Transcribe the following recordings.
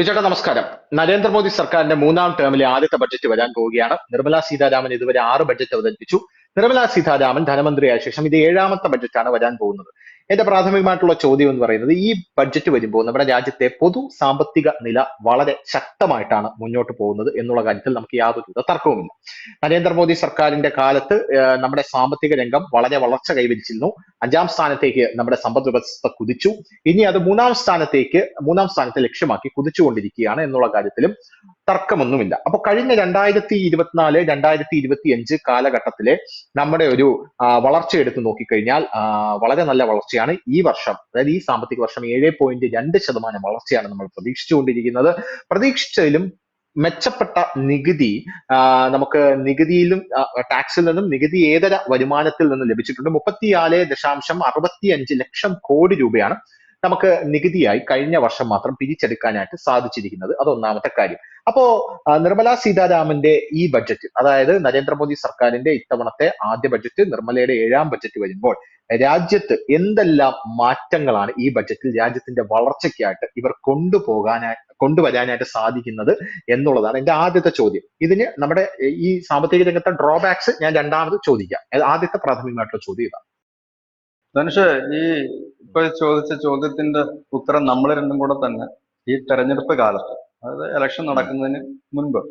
ചേട്ടാ നമസ്കാരം. നരേന്ദ്രമോദി സർക്കാരിന്റെ മൂന്നാം ടേമിലെ ആദ്യത്തെ ബഡ്ജറ്റ് വരാൻ പോവുകയാണ്. നിർമ്മലാ സീതാരാമൻ ഇതുവരെ 6 ബഡ്ജറ്റ് അവതരിപ്പിച്ചു. നിർമ്മലാ സീതാരാമൻ ധനമന്ത്രിയായ ശേഷം ഇത് 7ാമത്തെ ബഡ്ജറ്റാണ് വരാൻ പോകുന്നത്. എന്റെ പ്രാഥമികമായിട്ടുള്ള ചോദ്യം എന്ന് പറയുന്നത്, ഈ ബഡ്ജറ്റ് വരുമ്പോൾ നമ്മുടെ രാജ്യത്തെ പൊതു സാമ്പത്തിക നില വളരെ ശക്തമായിട്ടാണ് മുന്നോട്ട് പോകുന്നത് എന്നുള്ള കാര്യത്തിൽ നമുക്ക് യാതൊരു തർക്കവുമില്ല. നരേന്ദ്രമോദി സർക്കാരിന്റെ കാലത്ത് നമ്മുടെ സാമ്പത്തിക രംഗം വളരെ വളർച്ച കൈവരിച്ചിരുന്നു. 5ാം സ്ഥാനത്തേക്ക് നമ്മുടെ സമ്പദ് വ്യവസ്ഥ കുതിച്ചു. ഇനി അത് മൂന്നാം സ്ഥാനത്തെ ലക്ഷ്യമാക്കി കുതിച്ചുകൊണ്ടിരിക്കുകയാണ് എന്നുള്ള കാര്യത്തിലും തർക്കമൊന്നുമില്ല. അപ്പൊ കഴിഞ്ഞ 2024-2025 കാലഘട്ടത്തിലെ നമ്മുടെ ഒരു വളർച്ച എടുത്ത് നോക്കിക്കഴിഞ്ഞാൽ വളരെ നല്ല വളർച്ചയാണ്. ഈ വർഷം, അതായത് ഈ സാമ്പത്തിക വർഷം 7.2% വളർച്ചയാണ് നമ്മൾ പ്രതീക്ഷിച്ചുകൊണ്ടിരിക്കുന്നത്. പ്രതീക്ഷിച്ചതിലും മെച്ചപ്പെട്ട നികുതി നമുക്ക് നികുതിയിലും ടാക്സിൽ നിന്നും നികുതിയേതര വരുമാനത്തിൽ നിന്നും ലഭിച്ചിട്ടുണ്ട്. 34.65 ലക്ഷം കോടി രൂപയാണ് നമുക്ക് നികുതിയായി കഴിഞ്ഞ വർഷം മാത്രം പിരിച്ചെടുക്കാനായിട്ട് സാധിച്ചിരിക്കുന്നത്. അതൊന്നാമത്തെ കാര്യം. അപ്പോ നിർമ്മലാ സീതാരാമന്റെ ഈ ബഡ്ജറ്റ്, അതായത് നരേന്ദ്രമോദി സർക്കാരിന്റെ ഇത്തവണത്തെ ആദ്യ ബഡ്ജറ്റ്, നിർമ്മലയുടെ 7ാം ബഡ്ജറ്റ് വരുമ്പോൾ രാജ്യത്ത് എന്തെല്ലാം മാറ്റങ്ങളാണ് ഈ ബഡ്ജറ്റിൽ രാജ്യത്തിന്റെ വളർച്ചയ്ക്കായിട്ട് ഇവർ കൊണ്ടുവരാനായിട്ട് സാധിക്കുന്നത് എന്നുള്ളതാണ് എന്റെ ആദ്യത്തെ ചോദ്യം. ഇതിന് നമ്മുടെ ഈ സാമ്പത്തിക രംഗത്തെ ഡ്രോബാക്സ് ഞാൻ രണ്ടാമത് ചോദിക്കാം. ആദ്യത്തെ പ്രാഥമികമായിട്ടുള്ള ചോദ്യം ഇതാണ്. ധനുഷ്, ഈ ഇപ്പൊ ചോദിച്ച ചോദ്യത്തിന്റെ ഉത്തരം നമ്മൾ രണ്ടും കൂടെ തന്നെ ഈ തെരഞ്ഞെടുപ്പ് കാലത്ത്, അതായത് ഇലക്ഷൻ നടക്കുന്നതിന് മുൻപ്,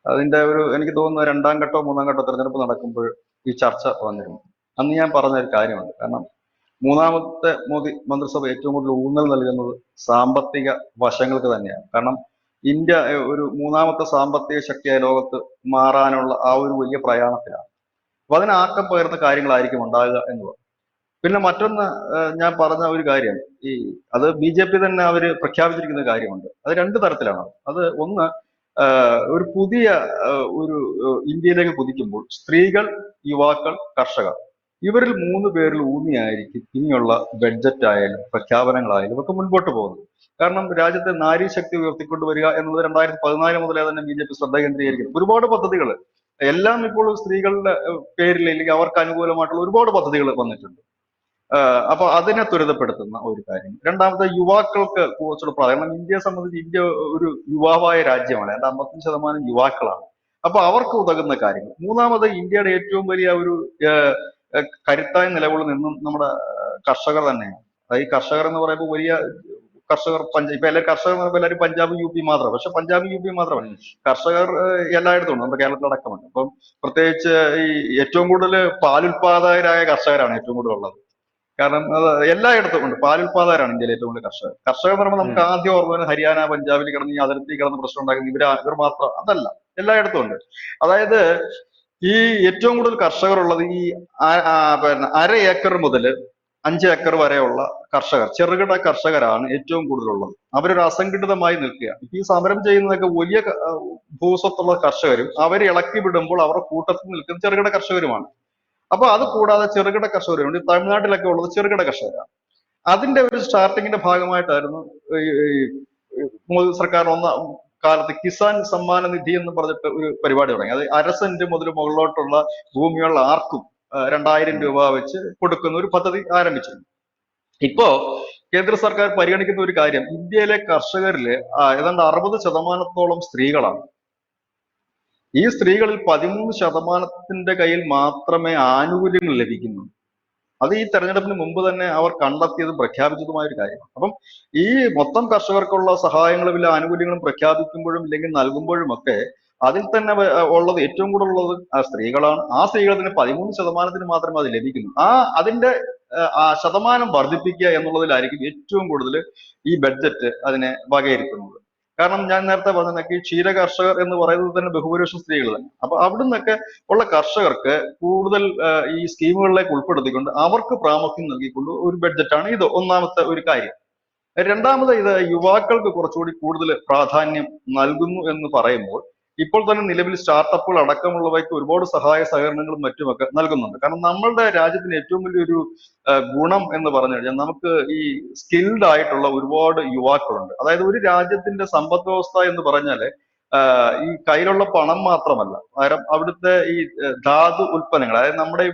അതിന്റെ എനിക്ക് തോന്നുന്നു 2ാം ഘട്ടമോ 3ാം ഘട്ടമോ തെരഞ്ഞെടുപ്പ് നടക്കുമ്പോൾ ഈ ചർച്ച വന്നിരുന്നു. അന്ന് ഞാൻ പറഞ്ഞ ഒരു കാര്യമുണ്ട്. കാരണം മൂന്നാമത്തെ മോദി മന്ത്രിസഭ ഏറ്റവും കൂടുതൽ ഊന്നൽ നൽകുന്നത് സാമ്പത്തിക വശങ്ങൾക്ക് തന്നെയാണ്. കാരണം ഇന്ത്യ ഒരു മൂന്നാമത്തെ സാമ്പത്തിക ശക്തിയായ ലോകത്ത് മാറാനുള്ള ആ ഒരു വലിയ പ്രയാണത്തിലാണ്. അപ്പൊ അതിന് ആക്കം പകരുന്ന കാര്യങ്ങളായിരിക്കും ഉണ്ടാകുക എന്നുള്ളത്. പിന്നെ മറ്റൊന്ന്, ഞാൻ പറഞ്ഞ ഒരു കാര്യം, അത് BJP തന്നെ അവര് പ്രഖ്യാപിച്ചിരിക്കുന്ന കാര്യമുണ്ട്. അത് 2 തരത്തിലാണ്. അത് ഒന്ന്, ഒരു പുതിയ ഒരു ഇന്ത്യയിലേക്ക് കുതിക്കുമ്പോൾ സ്ത്രീകൾ, യുവാക്കൾ, കർഷകർ, ഇവരിൽ 3 പേരിൽ ഊന്നിയായിരിക്കും ഇനിയുള്ള ബഡ്ജറ്റ് ആയാലും പ്രഖ്യാപനങ്ങളായാലും ഒക്കെ മുൻപോട്ട് പോകുന്നത്. കാരണം രാജ്യത്തെ നാരി ശക്തി ഉയർത്തിക്കൊണ്ടുവരിക എന്നുള്ളത് 2014 മുതലേ തന്നെ BJP ശ്രദ്ധ കേന്ദ്രീകരിക്കുന്നു. ഒരുപാട് പദ്ധതികൾ, എല്ലാം ഇപ്പോൾ സ്ത്രീകളുടെ പേരിൽ അല്ലെങ്കിൽ അവർക്ക് അനുകൂലമായിട്ടുള്ള ഒരുപാട് പദ്ധതികൾ വന്നിട്ടുണ്ട്. അപ്പൊ അതിനെ ത്വരിതപ്പെടുത്തുന്ന ഒരു കാര്യം. രണ്ടാമത്തെ, യുവാക്കൾക്ക് കുറച്ചുകൂടെ പ്രാധാന്യം. ഇന്ത്യയെ സംബന്ധിച്ച് ഇന്ത്യ ഒരു യുവാവായ രാജ്യമാണ്. 55% യുവാക്കളാണ്. അപ്പൊ അവർക്ക് ഉതകുന്ന കാര്യങ്ങൾ. മൂന്നാമത്, ഇന്ത്യയുടെ ഏറ്റവും വലിയ ഒരു കരുത്തായി നിലകൊള്ളുന്ന നമ്മുടെ കർഷകർ തന്നെയാണ്. അതായത് ഈ കർഷകർ എന്ന് പറയുമ്പോൾ വലിയ കർഷകർ ഇപ്പൊ എല്ലാവരും കർഷകർ എന്ന് പറയുമ്പോൾ എല്ലാവരും പഞ്ചാബ് UP മാത്രം. പക്ഷെ പഞ്ചാബ് UP മാത്രമല്ല, കർഷകർ എല്ലായിടത്തും ഉണ്ട്, നമ്മുടെ കേരളത്തിലടക്കമുണ്ട്. അപ്പം പ്രത്യേകിച്ച് ഈ ഏറ്റവും കൂടുതൽ പാലുൽപാദകരായ കർഷകരാണ് ഏറ്റവും കൂടുതൽ ഉള്ളത്. കാരണം അത് എല്ലായിടത്തും ഉണ്ട്. പാലുൽപാദകരാണ് ഇന്ത്യയിലെ ഏറ്റവും കൂടുതൽ കർഷകർ. കർഷകർ എന്ന് പറയുമ്പോൾ നമുക്ക് ആദ്യം ഓർമ്മ ഹരിയാന, പഞ്ചാബിൽ കിടന്ന് ഈ അതിർത്തി കിടന്ന് പ്രശ്നം ഉണ്ടാക്കുന്ന ഇവർ മാത്രം അതല്ല, എല്ലായിടത്തും ഉണ്ട്. അതായത് ഈ ഏറ്റവും കൂടുതൽ കർഷകർ ഉള്ളത് ഈ പിന്നെ 1/2 ഏക്കർ മുതൽ 5 ഏക്കർ വരെയുള്ള കർഷകർ, ചെറുകിട കർഷകരാണ് ഏറ്റവും കൂടുതലുള്ളത്. അവരൊരു അസംഘടിതമായി നിൽക്കുക. ഈ സമരം ചെയ്യുന്നതൊക്കെ വലിയ ഭൂസ്വത്തുള്ള കർഷകരും അവരെ ഇളക്കി വിടുമ്പോൾ അവരുടെ കൂട്ടത്തിൽ നിൽക്കുന്ന ചെറുകിട കർഷകരുമാണ്. അപ്പൊ അത് കൂടാതെ ചെറുകിട കർഷകരുണ്ട്. തമിഴ്നാട്ടിലൊക്കെ ഉള്ളത് ചെറുകിട കർഷകരാണ്. അതിന്റെ ഒരു സ്റ്റാർട്ടിങ്ങിന്റെ ഭാഗമായിട്ടായിരുന്നു മോദി സർക്കാർ കാലത്ത് കിസാൻ സമ്മാന നിധി എന്ന് പറഞ്ഞിട്ട് ഒരു പരിപാടി തുടങ്ങി. അത് 1/2 സെന്റ് മുതൽ മുകളിലോട്ടുള്ള ഭൂമിയുള്ള ആർക്കും 2000 രൂപ വെച്ച് കൊടുക്കുന്ന ഒരു പദ്ധതി ആരംഭിച്ചിരുന്നു. ഇപ്പോ കേന്ദ്ര സർക്കാർ പരിഗണിക്കുന്ന ഒരു കാര്യം, ഇന്ത്യയിലെ കർഷകരില് ഏതാണ്ട് 60% സ്ത്രീകളാണ്. ഈ സ്ത്രീകളിൽ 13% കയ്യിൽ മാത്രമേ ആനുകൂല്യങ്ങൾ ലഭിക്കുന്നുള്ളൂ. അത് ഈ തെരഞ്ഞെടുപ്പിന് മുമ്പ് തന്നെ അവർ കണ്ടെത്തിയതും പ്രഖ്യാപിച്ചതുമായ ഒരു കാര്യമാണ്. അപ്പം ഈ മൊത്തം കർഷകർക്കുള്ള സഹായങ്ങളും ഇല്ല ആനുകൂല്യങ്ങളും പ്രഖ്യാപിക്കുമ്പോഴും ഇല്ലെങ്കിൽ നൽകുമ്പോഴും ഒക്കെ അതിൽ തന്നെ ഉള്ളത് ഏറ്റവും കൂടുതൽ ഉള്ളത് സ്ത്രീകളാണ്. ആ സ്ത്രീകൾ തന്നെ 13% മാത്രമേ അത് ലഭിക്കുന്നു. അതിന്റെ ശതമാനം വർദ്ധിപ്പിക്കുക എന്നുള്ളതിലായിരിക്കും ഏറ്റവും കൂടുതൽ ഈ ബഡ്ജറ്റ് അതിനെ വകയിരുത്തുന്നത്. കാരണം ഞാൻ നേരത്തെ പറഞ്ഞ ക്ഷീര കർഷകർ എന്ന് പറയുന്നത് തന്നെ ബഹുഭൂരിപക്ഷം സ്ത്രീകൾ തന്നെ. അപ്പൊ അവിടുന്നൊക്കെ ഉള്ള കർഷകർക്ക് കൂടുതൽ ഈ സ്കീമുകളിലേക്ക് ഉൾപ്പെടുത്തിക്കൊണ്ട് അവർക്ക് പ്രാമുഖ്യം നൽകിക്കൊണ്ട് ഒരു ബഡ്ജറ്റാണ് ഇത്. ഒന്നാമത്തെ ഒരു കാര്യം. രണ്ടാമത്, ഇത് യുവാക്കൾക്ക് കുറച്ചുകൂടി കൂടുതൽ പ്രാധാന്യം നൽകുന്നു എന്ന് പറയുമ്പോൾ ഇപ്പോൾ തന്നെ നിലവിൽ സ്റ്റാർട്ടപ്പുകൾ അടക്കമുള്ളവയ്ക്ക് ഒരുപാട് സഹായ സഹകരണങ്ങളും മറ്റുമൊക്കെ നൽകുന്നുണ്ട്. കാരണം നമ്മളുടെ രാജ്യത്തിന് ഏറ്റവും വലിയൊരു ഗുണം എന്ന് പറഞ്ഞു കഴിഞ്ഞാൽ നമുക്ക് ഈ സ്കിൽഡ് ആയിട്ടുള്ള ഒരുപാട് യുവാക്കളുണ്ട്. അതായത് ഒരു രാജ്യത്തിന്റെ സമ്പദ് വ്യവസ്ഥ എന്ന് പറഞ്ഞാല് ഈ കയ്യിലുള്ള പണം മാത്രമല്ല, പകരം അവിടുത്തെ ഈ ധാതു ഉൽപ്പന്നങ്ങൾ, അതായത് നമ്മുടെ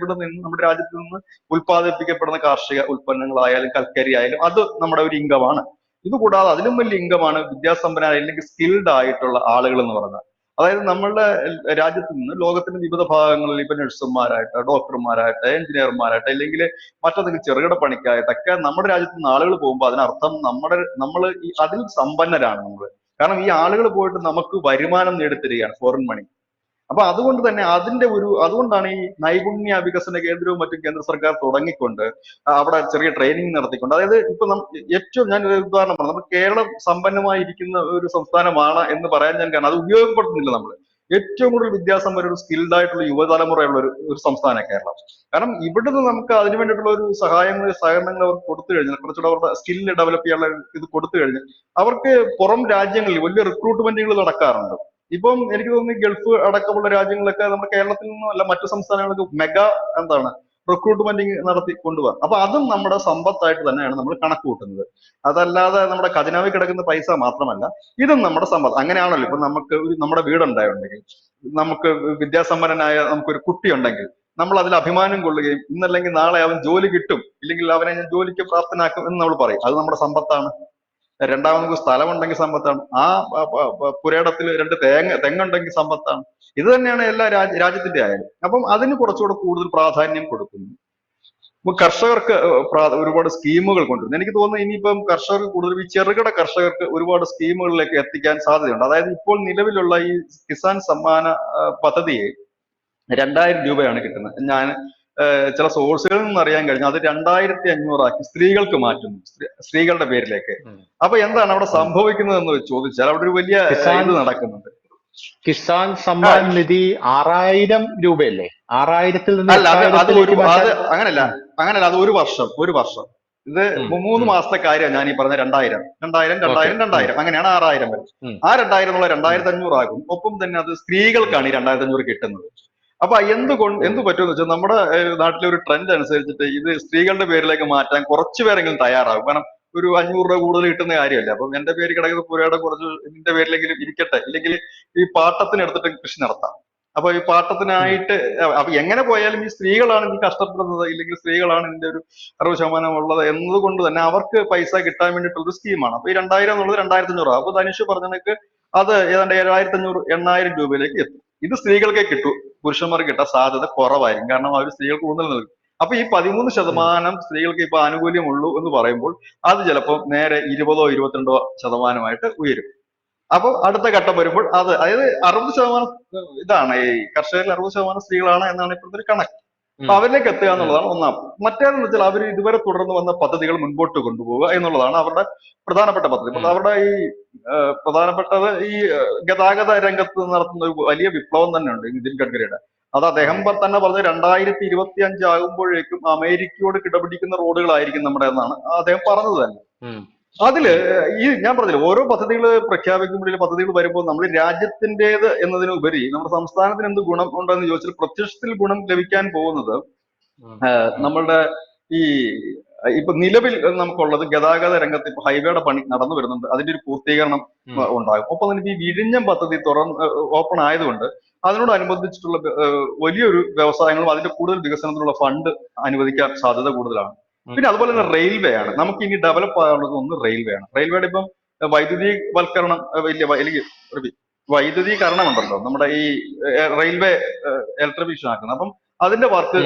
രാജ്യത്ത് നിന്ന് ഉൽപ്പാദിപ്പിക്കപ്പെടുന്ന കാർഷിക ഉൽപ്പന്നങ്ങളായാലും കൽക്കരി ആയാലും അത് നമ്മുടെ ഒരു ഇൻകമാണ്. ഇത് കൂടാതെ അതിലും വലിയ ഇൻകമാണ് വിദ്യാസമ്പന്നരായ അല്ലെങ്കിൽ സ്കിൽഡ് ആയിട്ടുള്ള ആളുകൾ എന്ന് പറയുന്നത്. അതായത് നമ്മളുടെ രാജ്യത്ത് നിന്ന് ലോകത്തിന്റെ വിവിധ ഭാഗങ്ങളിൽ ഇപ്പൊ നഴ്സുമാരായിട്ട്, ഡോക്ടർമാരായിട്ട്, എഞ്ചിനീയർമാരായിട്ട്, അല്ലെങ്കിൽ മറ്റേതെങ്കിലും ചെറുകിട പണിക്കായിട്ടൊക്കെ നമ്മുടെ രാജ്യത്ത് നിന്ന് ആളുകൾ പോകുമ്പോൾ അതിനർത്ഥം നമ്മൾ ഈ അതിൽ സമ്പന്നരാണ് നമ്മൾ. കാരണം ഈ ആളുകൾ പോയിട്ട് നമുക്ക് വരുമാനം നേടിത്തരികയാണ്, ഫോറിൻ മണി. അപ്പൊ അതുകൊണ്ട് തന്നെ അതുകൊണ്ടാണ് ഈ നൈപുണ്യ വികസന കേന്ദ്രവും മറ്റും കേന്ദ്ര സർക്കാർ തുടങ്ങിക്കൊണ്ട് അവിടെ ചെറിയ ട്രെയിനിങ് നടത്തിക്കൊണ്ട്, അതായത് ഇപ്പൊ ഏറ്റവും ഞാൻ ഒരു ഉദാഹരണം പറഞ്ഞു, നമ്മൾ കേരളം സമ്പന്നമായിരിക്കുന്ന ഒരു സംസ്ഥാനമാണ് എന്ന് പറയാൻ ഞാൻ കാരണം അത് ഉപയോഗപ്പെടുത്തുന്നില്ല നമ്മൾ. ഏറ്റവും കൂടുതൽ വിദ്യാസമ്പന്ന സ്കിൽഡ് ആയിട്ടുള്ള യുവതലമുറയുള്ള ഒരു സംസ്ഥാനമാണ് കേരളം. കാരണം ഇവിടുന്ന് നമുക്ക് അതിന് വേണ്ടിയിട്ടുള്ള ഒരു സഹകരണങ്ങൾ അവർക്ക് കൊടുത്തു കഴിഞ്ഞാൽ, കുറച്ചുകൂടെ അവരുടെ സ്കില്ല് ഡെവലപ്പ് ചെയ്യാനുള്ള ഇത് കൊടുത്തു കഴിഞ്ഞാൽ അവർക്ക് പുറം രാജ്യങ്ങളിൽ വലിയ റിക്രൂട്ട്മെന്റുകൾ നടക്കാറുണ്ട്. ഇപ്പം എനിക്ക് തോന്നുന്നു ഗൾഫ് അടക്കമുള്ള രാജ്യങ്ങളിലൊക്കെ നമ്മുടെ കേരളത്തിൽ നിന്നും അല്ല മറ്റു സംസ്ഥാനങ്ങൾക്ക് മെഗാ റിക്രൂട്ട്മെന്റിങ് നടത്തി കൊണ്ടുപോകാം. അപ്പൊ അതും നമ്മുടെ സമ്പത്തായിട്ട് തന്നെയാണ് നമ്മൾ കണക്ക് കൂട്ടുന്നത്. അതല്ലാതെ നമ്മുടെ ഖജനാവിൽ കിടക്കുന്ന പൈസ മാത്രമല്ല, ഇതും നമ്മുടെ സമ്പത്ത്. അങ്ങനെയാണല്ലോ ഇപ്പൊ നമുക്ക് നമ്മുടെ വീടുണ്ടായുണ്ടെങ്കിൽ, നമുക്ക് വിദ്യാസമ്പന്നനായ നമുക്കൊരു കുട്ടി ഉണ്ടെങ്കിൽ നമ്മൾ അതിൽ അഭിമാനം കൊള്ളുകയും ഇന്നല്ലെങ്കിൽ നാളെ അവൻ ജോലി കിട്ടും, ഇല്ലെങ്കിൽ അവനെ ഞാൻ ജോലിക്ക് പ്രാപ്തനാക്കും എന്ന് നമ്മൾ പറയും. അത് നമ്മുടെ സമ്പത്താണ്. രണ്ടാമത് സ്ഥലമുണ്ടെങ്കിൽ സമ്പത്താണ്. ആ പുരയിടത്തിൽ രണ്ട് തെങ്ങുണ്ടെങ്കിൽ സമ്പത്താണ്. ഇത് തന്നെയാണ് എല്ലാ രാജ്യത്തിന്റെ ആയാലും. അപ്പം അതിന് കുറച്ചുകൂടെ കൂടുതൽ പ്രാധാന്യം കൊടുക്കുന്നു. ഇപ്പൊ കർഷകർക്ക് ഒരുപാട് സ്കീമുകൾ കൊണ്ടുവരുന്നു. എനിക്ക് തോന്നുന്നു ഇനിയിപ്പം കർഷകർക്ക് കൂടുതൽ ഈ ചെറുകിട കർഷകർക്ക് ഒരുപാട് സ്കീമുകളിലേക്ക് എത്തിക്കാൻ സാധ്യതയുണ്ട്. അതായത് ഇപ്പോൾ നിലവിലുള്ള ഈ കിസാൻ സമ്മാന പദ്ധതിയെ 2000 രൂപയാണ് കിട്ടുന്നത്. ഞാൻ ചില സോഴ്സുകളിൽ നിന്ന് അറിയാൻ കഴിഞ്ഞു അത് 2500 ആക്കി സ്ത്രീകൾക്ക് മാറ്റുന്നു, സ്ത്രീകളുടെ പേരിലേക്ക്. അപ്പൊ എന്താണ് അവിടെ സംഭവിക്കുന്നത് എന്ന് ചോദിച്ചാൽ അവിടെ ഒരു വലിയ ഇത് നടക്കുന്നുണ്ട്. കിസാൻ സമ്മാൻ നിധി 6000 രൂപയല്ലേ? 6000-ൽ നിന്ന് അല്ല, അത് അങ്ങനല്ല, അത് ഒരു വർഷം. ഇത് 3 മാസത്തെ കാര്യമാണ് ഞാൻ ഈ പറഞ്ഞ 2000 അങ്ങനെയാണ് 6000 വരെ. ആ 2000 എന്നുള്ള 2500 ആകും. ഒപ്പം തന്നെ അത് സ്ത്രീകൾക്കാണ് ഈ 2500 കിട്ടുന്നത്. അപ്പൊ എന്ത് പറ്റുമെന്ന് വെച്ചാൽ നമ്മുടെ നാട്ടിലെ ഒരു ട്രെൻഡ് അനുസരിച്ചിട്ട് ഇത് സ്ത്രീകളുടെ പേരിലേക്ക് മാറ്റാൻ കുറച്ചു പേരെങ്കിലും തയ്യാറാകും. കാരണം ഒരു 500 രൂപ കൂടുതൽ കിട്ടുന്ന കാര്യമല്ല. അപ്പം എന്റെ പേര് കിടക്കുന്ന പുരയുടെ കുറച്ച് നിന്റെ പേരിലെങ്കിലും ഇരിക്കട്ടെ, ഇല്ലെങ്കിൽ ഈ പാട്ടത്തിന് എടുത്തിട്ട് കൃഷി നടത്താം. അപ്പൊ ഈ പാട്ടത്തിനായിട്ട് അപ്പൊ എങ്ങനെ പോയാലും ഈ സ്ത്രീകളാണ് ഈ കഷ്ടപ്പെടുന്നത്, ഇല്ലെങ്കിൽ സ്ത്രീകളാണ് ഇതിന്റെ ഒരു 60% ഉള്ളത് എന്നതുകൊണ്ട് തന്നെ അവർക്ക് പൈസ കിട്ടാൻ വേണ്ടിയിട്ടുള്ള ഒരു സ്കീമാണ്. അപ്പൊ ഈ 2000 എന്നുള്ളത് 2500. അപ്പൊ ധനുഷ് പറഞ്ഞതിനൊക്കെ അത് ഏതാണ്ട് 7500 8000 രൂപയിലേക്ക് എത്തും. ഇത് സ്ത്രീകൾക്കേ കിട്ടൂ, പുരുഷന്മാർക്ക് കിട്ടാൻ സാധ്യത കുറവായിരിക്കും. കാരണം അവർ സ്ത്രീകൾക്ക് ഊന്നൽ നൽകും. അപ്പൊ ഈ 13% സ്ത്രീകൾക്ക് ഇപ്പൊ ആനുകൂല്യമുള്ളൂ എന്ന് പറയുമ്പോൾ അത് ചിലപ്പോൾ നേരെ 20-22% ഉയരും. അപ്പൊ അടുത്ത ഘട്ടം വരുമ്പോൾ അതായത് 60% ഇതാണ് ഈ കർഷകരിൽ 60% സ്ത്രീകളാണ് എന്നാണ് ഇപ്പോഴത്തെ ഒരു കണക്ക്. അപ്പൊ അവരിലേക്ക് എത്തുക എന്നുള്ളതാണ് ഒന്നാം. മറ്റേതെന്ന് വെച്ചാൽ അവർ ഇതുവരെ തുടർന്ന് വന്ന പദ്ധതികൾ മുൻപോട്ട് കൊണ്ടുപോവുക എന്നുള്ളതാണ് അവരുടെ പ്രധാനപ്പെട്ട പദ്ധതി. അപ്പൊ അവരുടെ ഈ പ്രധാനപ്പെട്ടത് ഈ ഗതാഗത രംഗത്ത് നടത്തുന്ന ഒരു വലിയ വിപ്ലവം തന്നെയുണ്ട് നിതിൻ ഗഡ്കരിയുടെ. അത് അദ്ദേഹം തന്നെ പറഞ്ഞത് 2025 ആകുമ്പോഴേക്കും അമേരിക്കയോട് കിടപിടിക്കുന്ന റോഡുകളായിരിക്കും നമ്മുടെ എന്നാണ് അദ്ദേഹം പറഞ്ഞത് തന്നെ. അതില് ഈ ഞാൻ പറഞ്ഞില്ല, ഓരോ പദ്ധതികൾ പ്രഖ്യാപിക്കുമ്പോഴും പദ്ധതികൾ വരുമ്പോൾ നമ്മൾ രാജ്യത്തിൻ്റെത് എന്നതിനുപരി നമ്മുടെ സംസ്ഥാനത്തിന് എന്ത് ഗുണം ഉണ്ടെന്ന് ചോദിച്ചാൽ പ്രത്യക്ഷത്തിൽ ഗുണം ലഭിക്കാൻ പോകുന്നത് നമ്മളുടെ ഈ ഇപ്പൊ നിലവിൽ നമുക്കുള്ളത് ഗതാഗത രംഗത്ത് ഇപ്പൊ ഹൈവേയുടെ പണി നടന്നു വരുന്നുണ്ട്, അതിന്റെ ഒരു പൂർത്തീകരണം ഉണ്ടാകും. ഒപ്പം തന്നെ ഈ വിഴിഞ്ഞം പദ്ധതി ഓപ്പൺ ആയതുകൊണ്ട് അതിനോടനുബന്ധിച്ചിട്ടുള്ള വലിയൊരു വ്യവസായങ്ങളും അതിന്റെ കൂടുതൽ വികസനത്തിനുള്ള ഫണ്ട് അനുവദിക്കാൻ സാധ്യത കൂടുതലാണ്. പിന്നെ അതുപോലെ തന്നെ റെയിൽവേ ആണ് നമുക്ക് ഇനി ഡെവലപ്പ് ആകാനുള്ളത്. ഒന്ന് റെയിൽവേ ആണ്. റെയിൽവേയുടെ ഇപ്പം വൈദ്യുതീവൽക്കരണം വൈദ്യുതീകരണം ഉണ്ടല്ലോ നമ്മുടെ ഈ റെയിൽവേ ഇലക്ട്രിഫിക്കേഷൻ ആക്കുന്നത്. അപ്പം അതിന്റെ വർക്ക്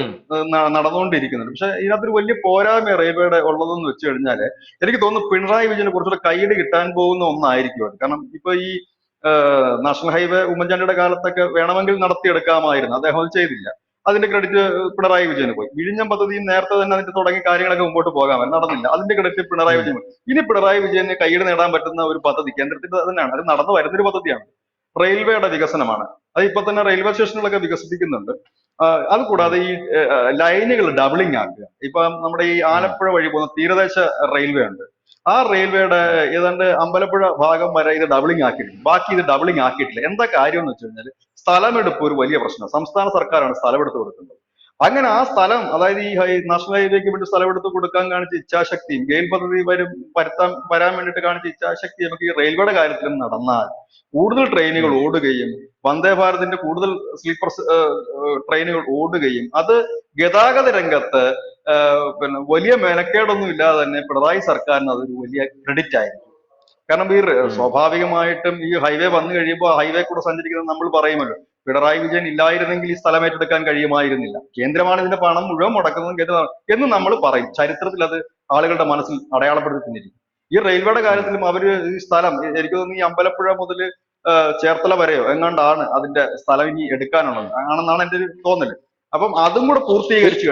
നടന്നുകൊണ്ടിരിക്കുന്നുണ്ട്. പക്ഷെ ഇതിനകത്തൊരു വലിയ പോരായ്മ റെയിൽവേയുടെ ഉള്ളതെന്ന് വെച്ച് കഴിഞ്ഞാല് എനിക്ക് തോന്നുന്നു പിണറായി വിജയന് കുറച്ചുകൂടെ കൈയ്യടി കിട്ടാൻ പോകുന്ന ഒന്നായിരിക്കും അത്. കാരണം ഇപ്പൊ ഈ നാഷണൽ ഹൈവേ ഉമ്മൻചാണ്ടിയുടെ കാലത്തൊക്കെ വേണമെങ്കിൽ നടത്തിയെടുക്കാമായിരുന്നു, അദ്ദേഹം അത് ചെയ്തില്ല. അതിന്റെ ക്രെഡിറ്റ് പിണറായി വിജയന് പോയി. വിഴിഞ്ഞം പദ്ധതിയും നേരത്തെ തന്നെ അതിന്റെ തുടങ്ങിയ കാര്യങ്ങളൊക്കെ മുമ്പോട്ട് പോകാൻ നടന്നില്ല, അതിന്റെ ക്രെഡിറ്റ് പിണറായി വിജയൻ പോയി. ഇനി പിണറായി വിജയന് കൈയ്യടി നേടാൻ പറ്റുന്ന ഒരു പദ്ധതി കേന്ദ്രത്തിന്റെ തന്നെയാണ്, അത് നടന്നു വരുന്നൊരു പദ്ധതിയാണ്, റെയിൽവേയുടെ വികസനമാണ്. അത് ഇപ്പൊ തന്നെ റെയിൽവേ സ്റ്റേഷനുകളൊക്കെ വികസിപ്പിക്കുന്നുണ്ട്. അത് കൂടാതെ ഈ ലൈനുകൾ ഡബിളിംഗ് ആക്കുക. ഇപ്പൊ നമ്മുടെ ഈ ആലപ്പുഴ വഴി പോകുന്ന തീരദേശ റെയിൽവേ ഉണ്ട്. ആ റെയിൽവേയുടെ ഏതാണ്ട് അമ്പലപ്പുഴ ഭാഗം വരെ ഇത് ഡബിളിംഗ് ആക്കിയിട്ടുണ്ട്, ബാക്കി ഇത് ഡബിളിംഗ് ആക്കിയിട്ടില്ല. എന്താ കാര്യം എന്ന് വെച്ച് കഴിഞ്ഞാൽ സ്ഥലമെടുപ്പ് ഒരു വലിയ പ്രശ്നം. സംസ്ഥാന സർക്കാരാണ് സ്ഥലമെടുത്ത് കൊടുക്കുന്നത്. അങ്ങനെ ആ സ്ഥലം, അതായത് ഈ നാഷണൽ ഹൈവേക്ക് വേണ്ടി സ്ഥലമെടുത്ത് കൊടുക്കാൻ കാണിച്ച ഇച്ഛാശക്തിയും ഗെയിൽ പദ്ധതി വരാൻ വേണ്ടിയിട്ട് കാണിച്ച ഇച്ഛാശക്തിയും നമുക്ക് ഈ റെയിൽവേയുടെ കാര്യത്തിലും നടന്നാൽ കൂടുതൽ ട്രെയിനുകൾ ഓടുകയും വന്ദേ ഭാരതിന്റെ കൂടുതൽ സ്ലീപ്പർ ട്രെയിനുകൾ ഓടുകയും അത് ഗതാഗത രംഗത്ത് പിന്നെ വലിയ മെനക്കേടൊന്നും ഇല്ലാതെ തന്നെ പിണറായി സർക്കാരിന് അതൊരു വലിയ ക്രെഡിറ്റ് ആയിരിക്കും. കാരണം ഈ ഉം. സ്വാഭാവികമായിട്ടും ഈ ഹൈവേ വന്നു കഴിയുമ്പോൾ ഹൈവേ കൂടെ സഞ്ചരിക്കുന്നത് നമ്മൾ പറയുമല്ലോ, പിണറായി വിജയൻ ഇല്ലായിരുന്നെങ്കിൽ ഈ സ്ഥലം ഏറ്റെടുക്കാൻ കഴിയുമായിരുന്നില്ല, കേന്ദ്രമാണ് ഇതിന്റെ പണം മുഴുവൻ മുടക്കുന്നത് കേന്ദ്രമാണ് എന്ന് നമ്മൾ പറയും. ചരിത്രത്തിൽ അത് ആളുകളുടെ മനസ്സിൽ അടയാളപ്പെടുത്തി തന്നിരിക്കും. ഈ റെയിൽവേയുടെ ഉം. കാര്യത്തിലും അവര് ഈ സ്ഥലം എനിക്ക് തോന്നുന്നു ഈ അമ്പലപ്പുഴ മുതൽ ചേർത്തല വരെയോ എങ്ങാണ്ടാണ് അതിന്റെ സ്ഥലം ഇനി എടുക്കാനുള്ളത് ആണെന്നാണ് എന്റെ ഒരു തോന്നല്. അപ്പം അതും കൂടെ പൂർത്തീകരിച്ചു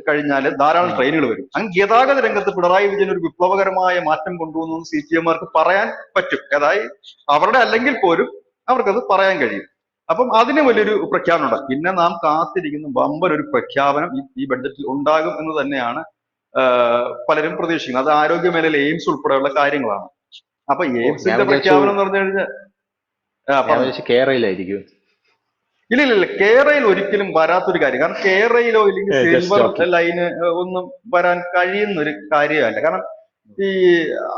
കഴിഞ്ഞാൽ ധാരാളം ഉം. ട്രെയിനുകൾ വരും. അങ്ങനെ ഗതാഗത രംഗത്ത് പിണറായി വിജയൻ ഒരു വിപ്ലവകരമായ മാറ്റം കൊണ്ടുവന്നു എന്ന് CPM-മാർക്ക് പറയാൻ പറ്റും. അതായത് അവരുടെ അല്ലെങ്കിൽ പോലും അവർക്കത് പറയാൻ കഴിയും. അപ്പം അതിന് വലിയൊരു പ്രഖ്യാപനം ഉണ്ട്. പിന്നെ നാം കാത്തിരിക്കുന്ന ബമ്പർ ഒരു പ്രഖ്യാപനം ഈ ബഡ്ജറ്റിൽ ഉണ്ടാകും എന്ന് തന്നെയാണ് പലരും പ്രതീക്ഷിക്കുന്നത്. അത് ആരോഗ്യ മേഖലയിൽ എയിംസ് ഉൾപ്പെടെയുള്ള കാര്യങ്ങളാണ്. അപ്പൊ ഞാൻ എയിംസിന്റെ വിചാരിച്ചു പ്രഖ്യാപനം എന്ന് പറഞ്ഞു കഴിഞ്ഞാൽ പറഞ്ഞു കേരളയിലായിരിക്കും. ഇല്ല, കേരളയിൽ ഒരിക്കലും വരാത്തൊരു കാര്യം. കാരണം കേരളയിലോ ഇല്ലെങ്കിൽ ജസ്റ്റ് സിൽവർ ഓക്കെ. ലൈന് ഒന്നും വരാൻ കഴിയുന്ന ഒരു കാര്യമല്ല. കാരണം ഈ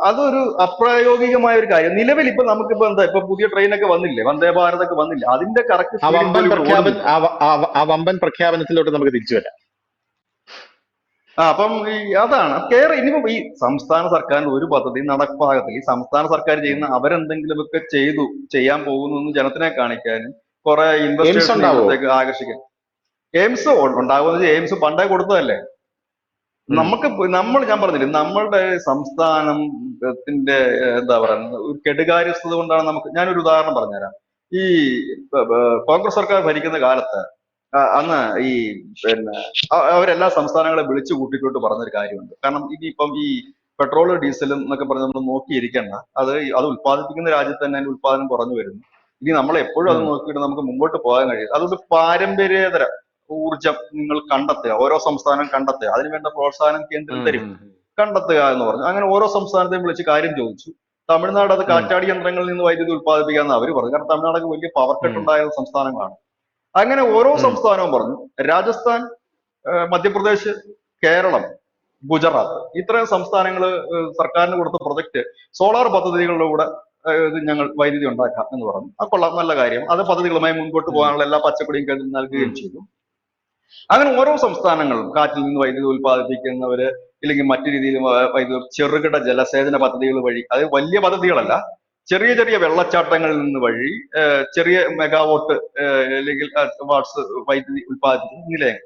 അതൊരു അപ്രായോഗികമായ ഒരു കാര്യം. നിലവിൽ ഇപ്പൊ നമുക്കിപ്പോ എന്താ ഇപ്പൊ പുതിയ ട്രെയിനൊക്കെ വന്നില്ലേ, വന്ദേ ഭാരത് ഒക്കെ വന്നില്ലേ, അതിന്റെ കറക്റ്റ് ആ സ്പീഡിൽ വമ്പൻ പോലും ഇവിടെ പ്രഖ്യാപന ഓടുന്നില്ല. ആ വമ്പൻ പ്രഖ്യാപനത്തിലോട്ട് നമുക്ക് തിരിച്ചു വരാം. അപ്പം ഈ അതാണ് കേരള ഇനിയിപ്പോ ഈ സംസ്ഥാന സർക്കാരിന്റെ ഒരു പദ്ധതി നടപ്പാകത്തില്ല. ഈ സംസ്ഥാന സർക്കാർ ചെയ്യുന്ന അവരെന്തെങ്കിലുമൊക്കെ ചെയ്യാൻ പോകുന്നു എന്ന് ജനത്തിനെ കാണിക്കാനും കുറെ എയിംസ് ഇൻവെസ്റ്റേഴ്സിനെ ഉണ്ടാവോ? ഇവിടത്തേക്ക് ആകർഷിക്കാൻ എയിംസ് ഉണ്ടാകുന്നത് എയിംസ് പണ്ടേ കൊടുത്തതല്ലേ. ഉം. ഞാൻ പറഞ്ഞില്ലേ, നമ്മളുടെ സംസ്ഥാനത്തിന്റെ എന്താ പറയുക ഒരു കെടുകാര്യസ്ഥത കൊണ്ടാണ് നമുക്ക്. ഞാനൊരു ഉദാഹരണം പറഞ്ഞുതരാം. ഈ കോൺഗ്രസ് സർക്കാർ ഭരിക്കുന്ന കാലത്ത് അന്ന് ഈ പിന്നെ അവരെല്ലാ സംസ്ഥാനങ്ങളെ വിളിച്ചു കൂട്ടിക്കൊണ്ട് പറഞ്ഞൊരു കാര്യമുണ്ട്. കാരണം ഇനിയിപ്പം ഈ പെട്രോൾ ഡീസലും എന്നൊക്കെ പറഞ്ഞ് നമ്മൾ നോക്കിയിരിക്കണ്ട, അത് ഉത്പാദിപ്പിക്കുന്ന രാജ്യത്ത് തന്നെ അതിന്റെ ഉത്പാദനം കുറഞ്ഞു വരുന്നു. ഇനി നമ്മൾ എപ്പോഴും അത് ഉം. നോക്കിയിട്ട് നമുക്ക് മുമ്പോട്ട് പോകാൻ കഴിയും. അതുകൊണ്ട് പാരമ്പര്യേതര ഊർജം നിങ്ങൾ കണ്ടെത്തുക, ഓരോ സംസ്ഥാനം കണ്ടെത്തുക, അതിനുവേണ്ട പ്രോത്സാഹനം കേന്ദ്രം ഉം. തരും, ഉം. കണ്ടെത്തുക എന്ന് പറഞ്ഞു. അങ്ങനെ ഓരോ സംസ്ഥാനത്തെയും വിളിച്ച് കാര്യം ചോദിച്ചു. തമിഴ്നാട് അത് ഉം. കാറ്റാടി യന്ത്രങ്ങളിൽ നിന്ന് വൈദ്യുതി ഉത്പാദിപ്പിക്കാമെന്ന് അവർ പറഞ്ഞു. കാരണം തമിഴ്നാടൊക്കെ വലിയ പവർ കട്ട് ഉം. ഉണ്ടായ സംസ്ഥാനങ്ങളാണ്. അങ്ങനെ ഓരോ ഉം. സംസ്ഥാനവും പറഞ്ഞു. രാജസ്ഥാൻ, മധ്യപ്രദേശ്, കേരളം, ഗുജറാത്ത് ഇത്രയും സംസ്ഥാനങ്ങൾ സർക്കാരിന് കൊടുത്ത പ്രൊജക്ട് സോളാർ പദ്ധതികളിലൂടെ ഇത് ഞങ്ങൾ വൈദ്യുതി ഉണ്ടാക്കാം എന്ന് പറഞ്ഞു. അത് കൊള്ളാം, നല്ല കാര്യം. അത് പദ്ധതികളുമായി മുൻപോട്ട് ഉം. പോകാനുള്ള എല്ലാ പച്ചക്കൊടിയും കേന്ദ്രം ഉം. നൽകുകയും ചെയ്തു. അങ്ങനെ ഓരോ സംസ്ഥാനങ്ങളും കാറ്റിൽ നിന്ന് വൈദ്യുതി ഉത്പാദിപ്പിക്കുന്നവര് ഇല്ലെങ്കിൽ മറ്റു രീതിയിൽ വൈദ്യുതി ചെറുകിട ജലസേചന പദ്ധതികൾ വഴി, അത് വലിയ പദ്ധതികളല്ല, ചെറിയ ചെറിയ വെള്ളച്ചാട്ടങ്ങളിൽ നിന്ന് വഴി ചെറിയ മെഗാവോട്ട് അല്ലെങ്കിൽ വാട്ട്സ് വൈദ്യുതി ഉത്പാദിപ്പിക്കുന്ന നിലയങ്ങൾ.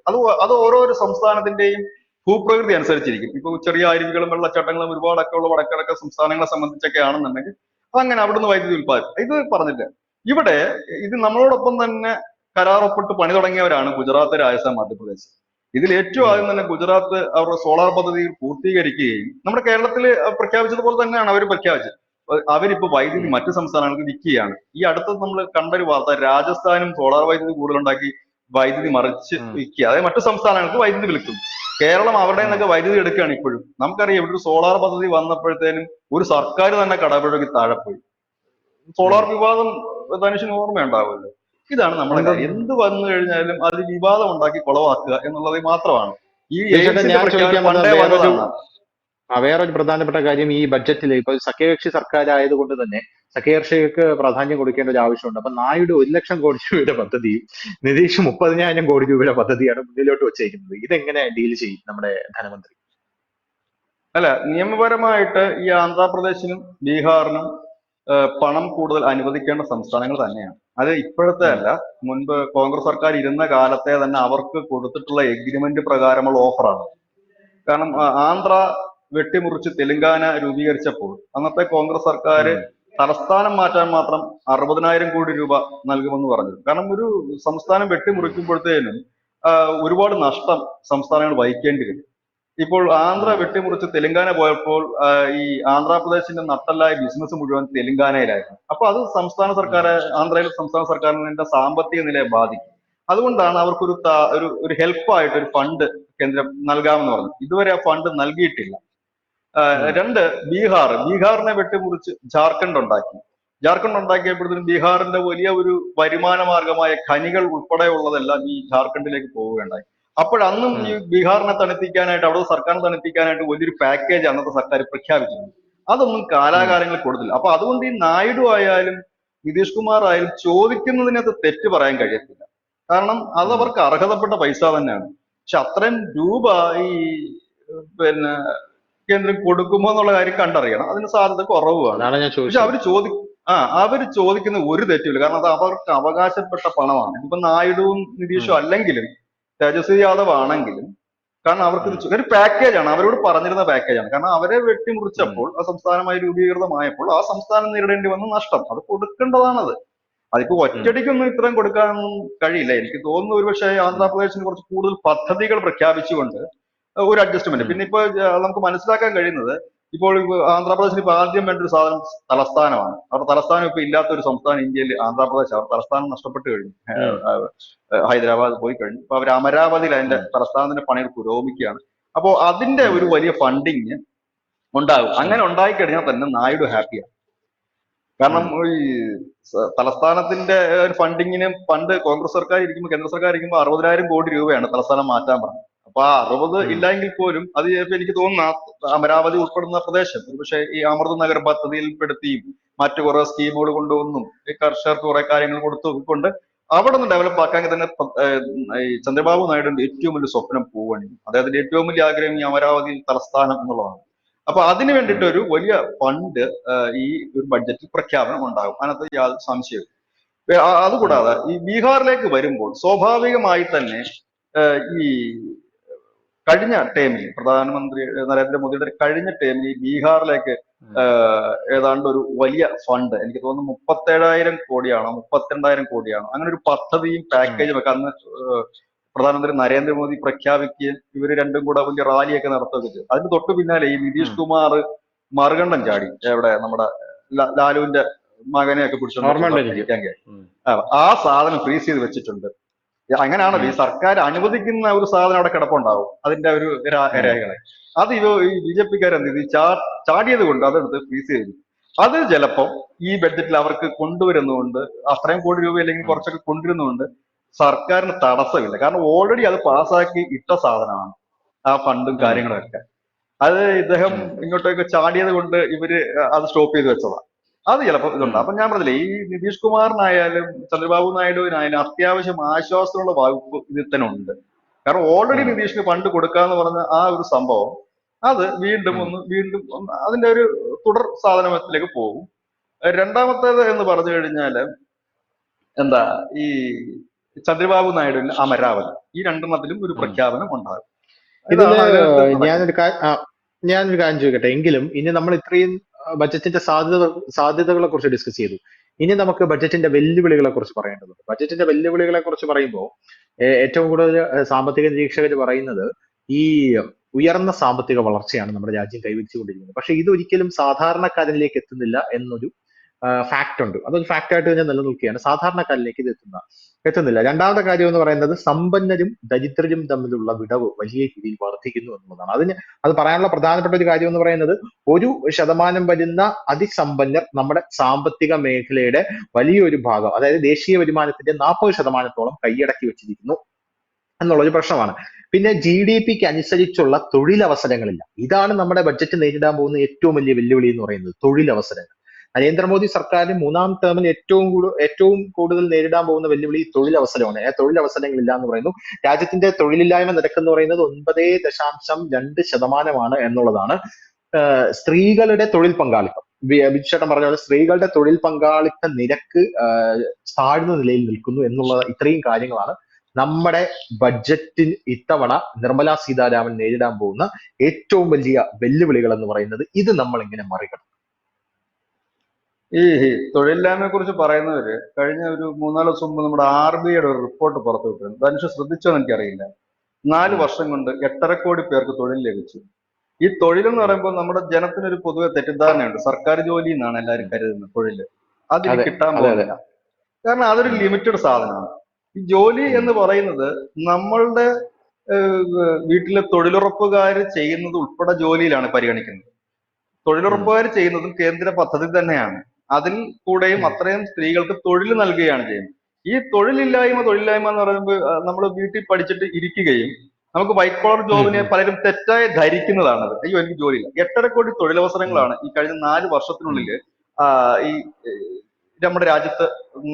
അത് ഓരോരോ സംസ്ഥാനത്തിന്റെയും ഭൂപ്രകൃതി അനുസരിച്ചിരിക്കും. ഇപ്പൊ ചെറിയ അരുവികളും വെള്ളച്ചാട്ടങ്ങളും ഒരുപാടൊക്കെ ഉള്ള വടക്കിഴക്കൻ സംസ്ഥാനങ്ങളെ സംബന്ധിച്ചൊക്കെ ആണെന്നുണ്ടെങ്കിൽ അതങ്ങനെ അവിടുന്ന് വൈദ്യുതി ഉത്പാദിപ്പിക്കും. ഇത് പറഞ്ഞില്ല. ഇവിടെ ഇത് നമ്മളോടൊപ്പം തന്നെ കരാർ ഒപ്പിട്ട് പണി തുടങ്ങിയവരാണ് ഗുജറാത്ത്, രാജസ്ഥാൻ, മധ്യപ്രദേശ്. ഇതിൽ ഏറ്റവും ഉം. ആദ്യം തന്നെ ഗുജറാത്ത് അവരുടെ സോളാർ പദ്ധതി പൂർത്തീകരിക്കുകയും നമ്മുടെ കേരളത്തിൽ പ്രഖ്യാപിച്ചതുപോലെ തന്നെയാണ് അവർ പ്രഖ്യാപിച്ചത്. അവരിപ്പോ വൈദ്യുതി ഉം. മറ്റു സംസ്ഥാനങ്ങൾക്ക് വിൽക്കുകയാണ്. ഈ അടുത്ത് നമ്മൾ കണ്ടൊരു വാർത്ത, രാജസ്ഥാനും സോളാർ വൈദ്യുതി കൂടുതലുണ്ടാക്കി വൈദ്യുതി മറിച്ച് ഉം. വിൽക്കുക, അതായത് മറ്റു സംസ്ഥാനങ്ങൾക്ക് വൈദ്യുതി വിൽക്കും. കേരളം അവരുടെ ഉം. നിന്നൊക്കെ വൈദ്യുതി എടുക്കുകയാണ് ഇപ്പോഴും. നമുക്കറിയാം ഇവിടെ ഒരു സോളാർ പദ്ധതി വന്നപ്പോഴത്തേനും ഒരു സർക്കാർ തന്നെ കടപുഴകി താഴെ പോയി. ഉം. സോളാർ വിവാദം ധനുഷിന് ഓർമ്മയുണ്ടാവുമല്ലോ. ഇതാണ് നമ്മുടെ ഉണ്ട്. കാര്യം. എന്ത് വന്നു കഴിഞ്ഞാലും അത് വിവാദം ഉണ്ടാക്കി കുളവാക്കുക എന്നുള്ളത് മാത്രമാണ്. ഈ ബിജുചേട്ടാ, എയിംസിന്റെ ഞാൻ ചോദിക്കാൻ പ്രഖ്യാപനം വന്ന പണ്ടേ വന്നതാണ്. വേറൊരു പ്രധാനപ്പെട്ട കാര്യം, ഈ ബഡ്ജറ്റിൽ ഇപ്പൊ സഖ്യകക്ഷി സർക്കാരായതുകൊണ്ട് തന്നെ സഖ്യകർഷികൾക്ക് പ്രാധാന്യം കൊടുക്കേണ്ട ഒരു ആവശ്യമുണ്ട്. അപ്പൊ നായിഡു 1,00,000 കോടി രൂപയുടെ പദ്ധതിയും നിതീഷ് 30,000 കോടി രൂപയുടെ പദ്ധതിയാണ് മുന്നിലോട്ട് വെച്ചേക്കുന്നത്. ഇതെങ്ങനെ ഡീൽ ചെയ്യും നമ്മുടെ ധനമന്ത്രി? അല്ല, നിയമപരമായിട്ട് ഈ ആന്ധ്രാപ്രദേശിനും ബീഹാറിനും പണം കൂടുതൽ അനുവദിക്കേണ്ട സംസ്ഥാനങ്ങൾ തന്നെയാണ്. അത് ഇപ്പോഴത്തെ ഉം. അല്ല, മുൻപ് കോൺഗ്രസ് സർക്കാർ ഇരുന്ന കാലത്തെ തന്നെ അവർക്ക് കൊടുത്തിട്ടുള്ള എഗ്രിമെന്റ് പ്രകാരമുള്ള ഓഫറാണ്. കാരണം ഉം. ആന്ധ്ര വെട്ടിമുറിച്ച് തെലുങ്കാന രൂപീകരിച്ചപ്പോൾ അന്നത്തെ കോൺഗ്രസ് സർക്കാർ ഉം. തലസ്ഥാനം മാറ്റാൻ മാത്രം 60,000 കോടി രൂപ നൽകുമെന്ന് പറഞ്ഞു. കാരണം ഒരു സംസ്ഥാനം ഉം. വെട്ടിമുറിക്കുമ്പോഴത്തേനും ഒരുപാട് നഷ്ടം സംസ്ഥാനങ്ങൾ വഹിക്കേണ്ടി വരും. ഇപ്പോൾ ആന്ധ്ര ഉം. വെട്ടിമുറിച്ച് തെലുങ്കാന പോയപ്പോൾ ഈ ആന്ധ്രാപ്രദേശിന്റെ നട്ടല്ലായ ബിസിനസ് മുഴുവൻ തെലുങ്കാനയിലായിരുന്നു. അപ്പൊ അത് സംസ്ഥാന ഉം. സർക്കാർ, ആന്ധ്രയിലെ സംസ്ഥാന സർക്കാരിന്റെ സാമ്പത്തിക നിലയെ ബാധിക്കും. അതുകൊണ്ടാണ് അവർക്കൊരു ഒരു ഹെൽപ്പായിട്ട് ഒരു ഫണ്ട് കേന്ദ്രം നൽകാമെന്ന് പറഞ്ഞു. ഇതുവരെ ആ ഫണ്ട് നൽകിയിട്ടില്ല. ഉം. രണ്ട്, ബീഹാറിനെ വെട്ടിമുറിച്ച് ജാർഖണ്ഡ് ഉണ്ടാക്കി. ജാർഖണ്ഡ് ഉണ്ടാക്കിയപ്പോഴത്തേനും ബീഹാറിന്റെ വലിയ ഒരു വരുമാന മാർഗമായ ഖനികൾ ഉൾപ്പെടെയുള്ളതെല്ലാം ഈ ജാർഖണ്ഡിലേക്ക് പോവുകയുണ്ടായി. അപ്പോഴന്നും ഈ ഉം. ബീഹാറിനെ തണുപ്പിക്കാനായിട്ട്, അവിടുത്തെ സർക്കാരിനെ തണുപ്പിക്കാനായിട്ട് വലിയൊരു പാക്കേജ് അന്നത്തെ സർക്കാർ പ്രഖ്യാപിച്ചിരുന്നു. അതൊന്നും ഉം. കാലാകാലങ്ങളിൽ കൊടുത്തില്ല. അപ്പൊ അതുകൊണ്ട് ഈ നായിഡു ആയാലും നിതീഷ് കുമാർ ആയാലും ചോദിക്കുന്നതിനകത്ത് തെറ്റ് പറയാൻ കഴിയത്തില്ല. കാരണം അത് ഉം. അവർക്ക് അർഹതപ്പെട്ട പൈസ തന്നെയാണ്. പക്ഷെ അത്രയും രൂപ ഈ പിന്നെ കേന്ദ്രം കൊടുക്കുമോ എന്നുള്ള കാര്യം കണ്ടറിയണം. അതിന് സാധ്യത കുറവാണ്. അതാണ് ഞാൻ പക്ഷെ ചോദിച്ചത്. അവര് ചോദിക്കുന്ന ഒരു തെറ്റുമില്ല. കാരണം അത് അവർക്ക് അവകാശപ്പെട്ട പണമാണ്. ഇതിപ്പോ നായിഡുവും ഉം, നിതീഷും അല്ലെങ്കിലും തേജസ്വി യാദവ് ആണെങ്കിലും, കാരണം അവർക്ക് ഉം, ഒരു പാക്കേജാണ്, അവരോട് പറഞ്ഞിരുന്ന പാക്കേജാണ്. കാരണം അവരെ ഉം, വെട്ടിമുറിച്ചപ്പോൾ ആ സംസ്ഥാനമായി രൂപീകൃതമായപ്പോൾ ആ സംസ്ഥാനം നേരിടേണ്ടി വന്ന നഷ്ടം അത് കൊടുക്കേണ്ടതാണത്. അതിപ്പോ ഉം, ഒറ്റടിക്കൊന്നും ഇത്രയും കൊടുക്കാനൊന്നും കഴിയില്ല. എനിക്ക് തോന്നുന്നു ഒരുപക്ഷെ ഉം, ആന്ധ്രാപ്രദേശിന് കുറച്ച് കൂടുതൽ പദ്ധതികൾ പ്രഖ്യാപിച്ചുകൊണ്ട് ഒരു അഡ്ജസ്റ്റ്മെന്റ്. ഉം, പിന്നെ ഇപ്പൊ നമുക്ക് മനസ്സിലാക്കാൻ കഴിയുന്നത്, ഇപ്പോൾ ആന്ധ്രാപ്രദേശിന് ഇപ്പൊ ആദ്യം വേണ്ട ഒരു സാധനം തലസ്ഥാനമാണ്. അവരുടെ തലസ്ഥാനം ഇപ്പൊ ഇല്ലാത്ത ഒരു സംസ്ഥാനം ഇന്ത്യയിൽ ആന്ധ്രാപ്രദേശ്. അവർ തലസ്ഥാനം നഷ്ടപ്പെട്ടു കഴിഞ്ഞു. ഉം, ഹൈദരാബാദ് പോയി കഴിഞ്ഞു. ഇപ്പൊ അവർ അമരാവതിയിൽ അതിന്റെ ഉം, തലസ്ഥാനത്തിന്റെ പണികൾ പുരോഗമിക്കുകയാണ്. അപ്പോ അതിന്റെ ഉം, ഒരു വലിയ ഫണ്ടിങ് ഉണ്ടാകും. ഉം, അങ്ങനെ ഉണ്ടായിക്കഴിഞ്ഞാൽ തന്നെ നായിഡു ഹാപ്പിയാണ്. കാരണം ഉം, ഈ തലസ്ഥാനത്തിന്റെ ഒരു ഫണ്ടിങ്ങിന് പണ്ട് കോൺഗ്രസ് സർക്കാർ ഇരിക്കുമ്പോൾ, കേന്ദ്ര സർക്കാർ ഇരിക്കുമ്പോൾ 60,000 കോടി രൂപയാണ് തലസ്ഥാനം മാറ്റാൻ പറഞ്ഞത്. അപ്പൊ ആ 60 ഉം, ഇല്ലെങ്കിൽ പോലും അത് ചിലപ്പോ എനിക്ക് തോന്നുന്നു അമരാവതി ഉൾപ്പെടുന്ന പ്രദേശം ഒരുപക്ഷെ ഈ അമൃത് നഗർ പദ്ധതിയിൽ പെടുത്തിയും മറ്റു കുറെ സ്കീമുകൾ കൊണ്ടുവന്നും ഈ കർഷകർക്ക് കുറെ കാര്യങ്ങൾ കൊടുത്തു കൊണ്ട് അവിടെ നിന്ന് ഡെവലപ്പ് ആക്കാൻ തന്നെ ഈ ചന്ദ്രബാബു നായിഡുവിന്റെ ഏറ്റവും വലിയ സ്വപ്നം പോവുകയാണ്. അദ്ദേഹത്തിന്റെ ഏറ്റവും വലിയ ആഗ്രഹം ഈ അമരാവതി തലസ്ഥാനം എന്നുള്ളതാണ്. അപ്പൊ അതിന് ഉം, വേണ്ടിയിട്ട് ഒരു വലിയ ഫണ്ട് ഈ ഒരു ബഡ്ജറ്റിൽ പ്രഖ്യാപനം ഉണ്ടാകും. അതിനകത്ത് യാതൊരു സംശയവും. ഉം, അതുകൂടാതെ ഈ ബീഹാറിലേക്ക് വരുമ്പോൾ സ്വാഭാവികമായി തന്നെ ഈ കഴിഞ്ഞ ടേമിൽ പ്രധാനമന്ത്രി നരേന്ദ്രമോദിയുടെ കഴിഞ്ഞ ടേമിൽ ഈ ബീഹാറിലേക്ക് ഉം, ഏതാണ്ട് ഒരു വലിയ ഫണ്ട്, എനിക്ക് തോന്നുന്നു 37,000 കോടിയാണോ 32,000 കോടിയാണോ, അങ്ങനെ ഒരു പദ്ധതിയും ഉം, പാക്കേജും ഒക്കെ അന്ന് പ്രധാനമന്ത്രി നരേന്ദ്രമോദി പ്രഖ്യാപിക്കുകയും ഇവർ രണ്ടും കൂടെ വലിയ റാലിയൊക്കെ നടത്തുകയൊക്കെ ചെയ്തു. അതിന് തൊട്ടു പിന്നാലെ ഈ ഉം. നിതീഷ് കുമാർ മറുകണ്ഠം ചാടി. എവിടെ നമ്മുടെ ലാലുവിന്റെ മകനെയൊക്കെ പിടിച്ചോണ്ട് ഓർമ്മയുണ്ട് എനിക്ക്. ഭരിക്കാൻ കയറി. ഉം, ആ സാധനം ഫ്രീസ് ചെയ്ത് വെച്ചിട്ടുണ്ട്. അങ്ങനെയാണല്ലോ ഉം, ഈ സർക്കാർ അനുവദിക്കുന്ന ഒരു സാധനം അവിടെ കിടപ്പുണ്ടാവും, അതിന്റെ ഒരു ഉം, രേഖകളെ. അത് ഈ ബി ജെ പിക്കാർ എന്ത് ചെയ്തു? ചാടിയത് കൊണ്ട് അതെടുത്ത് ഫ്രീസ് ചെയ്തു. അത് ചിലപ്പം ഈ ബഡ്ജറ്റിൽ അവർക്ക് കൊണ്ടുവരുന്നതുകൊണ്ട്, അത്രയും കോടി രൂപ അല്ലെങ്കിൽ ഉം, കുറച്ചൊക്കെ കൊണ്ടുവരുന്നതുകൊണ്ട് സർക്കാരിന് തടസ്സമില്ല. കാരണം ഓൾറെഡി അത് പാസ്സാക്കി ഇട്ട സാധനമാണ് ആ ഫണ്ടും ഉം, കാര്യങ്ങളും ഒക്കെ. അത് ഇദ്ദേഹം ഉം, ഇങ്ങോട്ടേക്ക് ചാടിയത് കൊണ്ട് ഇവര് അത് സ്റ്റോപ്പ് ചെയ്ത് വെച്ചതാണ്. അത് ചിലപ്പോൾ ഇതുണ്ട്. ഉം, അപ്പൊ ഞാൻ പറഞ്ഞില്ലേ, ഈ നിതീഷ് കുമാറിനായാലും ചന്ദ്രബാബു നായിഡുവിനായാലും അത്യാവശ്യം ആശ്വാസമുള്ള വകുപ്പ് ഇതിൽ തന്നെ ഉണ്ട്. കാരണം ഓൾറെഡി ഉം, നിതീഷിന് ഫണ്ട് കൊടുക്കാന്ന് പറഞ്ഞ ആ ഒരു സംഭവം അത് ഉം, വീണ്ടും അതിന്റെ ഒരു തുടർ സാധനത്തിലേക്ക് പോകും. രണ്ടാമത്തേത് എന്ന് പറഞ്ഞു കഴിഞ്ഞാല് എന്താ, ഈ ചന്ദ്രബാബു നായിഡുവിന് അമരാവതി, ഈ രണ്ടെണ്ണത്തിലും ഒരു ഉം. പ്രഖ്യാപനം ഉണ്ടാകും. ഇതില് ഇതാണ് അതിനകത്ത് നടക്കുന്നത്. ഞാനൊരു ഞാനൊരു കാര്യം ചോദിക്കട്ടെ. എങ്കിലും ഇനി നമ്മൾ ഇത്രയും ബജറ്റിന്റെ സാധ്യതകളെ കുറിച്ച് ഡിസ്കസ് ചെയ്തു. ഇനി നമുക്ക് ബജറ്റിന്റെ വെല്ലുവിളികളെ കുറിച്ച് പറയേണ്ടതുണ്ട്. ബജറ്റിന്റെ വെല്ലുവിളികളെ കുറിച്ച് പറയുമ്പോൾ ഏറ്റവും കൂടുതൽ സാമ്പത്തിക നിരീക്ഷകർ പറയുന്നത് ഈ ഉയർന്ന സാമ്പത്തിക വളർച്ചയാണ് നമ്മുടെ രാജ്യം കൈവരിച്ചുകൊണ്ടിരിക്കുന്നത്. പക്ഷെ ഇതൊരിക്കലും സാധാരണക്കാരനിലേക്ക് എത്തുന്നില്ല എന്നൊരു ഫാക്ട് ഉണ്ട്. അതൊരു ഫാക്ട് ആയിട്ട് തന്നെ നിലനിൽക്കുകയാണ്. സാധാരണക്കാരിലേക്ക് ഇത് എത്തുന്നില്ല. രണ്ടാമത്തെ കാര്യം എന്ന് പറയുന്നത് സമ്പന്നരും ദരിദ്രരും തമ്മിലുള്ള വിടവ് വലിയ രീതിയിൽ വർദ്ധിക്കുന്നു എന്നുള്ളതാണ്. അത് പറയാനുള്ള പ്രധാനപ്പെട്ട ഒരു കാര്യം എന്ന് പറയുന്നത്, 1% വരുന്ന അതിസമ്പന്നർ നമ്മുടെ സാമ്പത്തിക മേഖലയുടെ വലിയൊരു ഭാഗം, അതായത് ദേശീയ വരുമാനത്തിന്റെ 40%-ഓളം കൈയടക്കി വെച്ചിരിക്കുന്നു എന്നുള്ളൊരു പ്രശ്നമാണ്. പിന്നെ GDP-ക്ക് അനുസരിച്ചുള്ള തൊഴിലവസരങ്ങളില്ല. ഇതാണ് നമ്മുടെ ബഡ്ജറ്റ് നേരിടാൻ പോകുന്ന ഏറ്റവും വലിയ വെല്ലുവിളി എന്ന് പറയുന്നത്, തൊഴിലവസരങ്ങൾ. നരേന്ദ്രമോദി സർക്കാരിന് 3-ാം ടേമിൽ ഏറ്റവും കൂടുതൽ നേരിടാൻ പോകുന്ന വെല്ലുവിളി തൊഴിലവസരമാണ്. തൊഴിലവസരങ്ങളില്ല എന്ന് പറയുന്നു. രാജ്യത്തിന്റെ തൊഴിലില്ലായ്മ നിരക്ക് എന്ന് പറയുന്നത് 9.2% എന്നുള്ളതാണ്. സ്ത്രീകളുടെ തൊഴിൽ പങ്കാളിത്തം, ബിജുചേട്ടൻ പറഞ്ഞ പോലെ സ്ത്രീകളുടെ തൊഴിൽ പങ്കാളിത്ത നിരക്ക് താഴ്ന്ന നിലയിൽ നിൽക്കുന്നു എന്നുള്ള ഇത്രയും കാര്യങ്ങളാണ് നമ്മുടെ ബഡ്ജറ്റിൽ ഇത്തവണ നിർമ്മലാ സീതാരാമൻ നേരിടാൻ പോകുന്ന ഏറ്റവും വലിയ വെല്ലുവിളികൾ എന്ന് പറയുന്നത്. ഇത് നമ്മൾ ഇങ്ങനെ മറികടക്കും. ഈ തൊഴിലില്ലായ്മയെ കുറിച്ച് പറയുന്നവര് കഴിഞ്ഞ ഒരു 3-4 ദിവസം മുമ്പ് നമ്മുടെ RBIയുടെ ഒരു റിപ്പോർട്ട് പുറത്തുവിട്ടിരുന്നു. ധനുഷ് ശ്രദ്ധിച്ചോ എന്ന് എനിക്കറിയില്ല. 4 ഉം, വർഷം കൊണ്ട് 8.5 കോടി പേർക്ക് തൊഴിൽ ലഭിച്ചു. ഈ തൊഴിൽ എന്ന് ഉം. പറയുമ്പോൾ നമ്മുടെ ജനത്തിനൊരു പൊതുവെ തെറ്റിദ്ധാരണയുണ്ട്. സർക്കാർ ജോലി എന്നാണ് എല്ലാവരും ഉം. കരുതുന്നത് തൊഴിൽ. അതിന് അതെ, കിട്ടാൻ അതെ, അതെ. പോകുന്നില്ല. കാരണം അതൊരു ഉം, ലിമിറ്റഡ് സാധനമാണ്. ഈ ജോലി ഉം, എന്ന് പറയുന്നത് നമ്മളുടെ വീട്ടിലെ തൊഴിലുറപ്പുകാർ ചെയ്യുന്നത് ഉൾപ്പെടെ ജോലിയിലാണ് പരിഗണിക്കുന്നത്. ഉം, തൊഴിലുറപ്പുകാർ ചെയ്യുന്നതും കേന്ദ്ര പദ്ധതി തന്നെയാണ്. അതിൽ കൂടെയും ഉം, അത്രയും സ്ത്രീകൾക്ക് തൊഴിൽ നൽകുകയാണ് ചെയ്യുന്നത്. ഈ തൊഴിലില്ലായ്മ എന്ന് പറയുമ്പോൾ നമ്മൾ വീട്ടിൽ പഠിച്ചിട്ട് ഇരിക്കുകയും നമുക്ക് വൈറ്റ് കോളർ ഉം, ജോബിനെ ഉം, പലരും തെറ്റായി ധരിക്കുന്നതാണത്. അയ്യോ എനിക്ക് ജോലിയില്ല. 8.5 കോടി ഉം, തൊഴിലവസരങ്ങളാണ് ഈ കഴിഞ്ഞ 4 ഉം, വർഷത്തിനുള്ളിൽ ഈ നമ്മുടെ രാജ്യത്ത്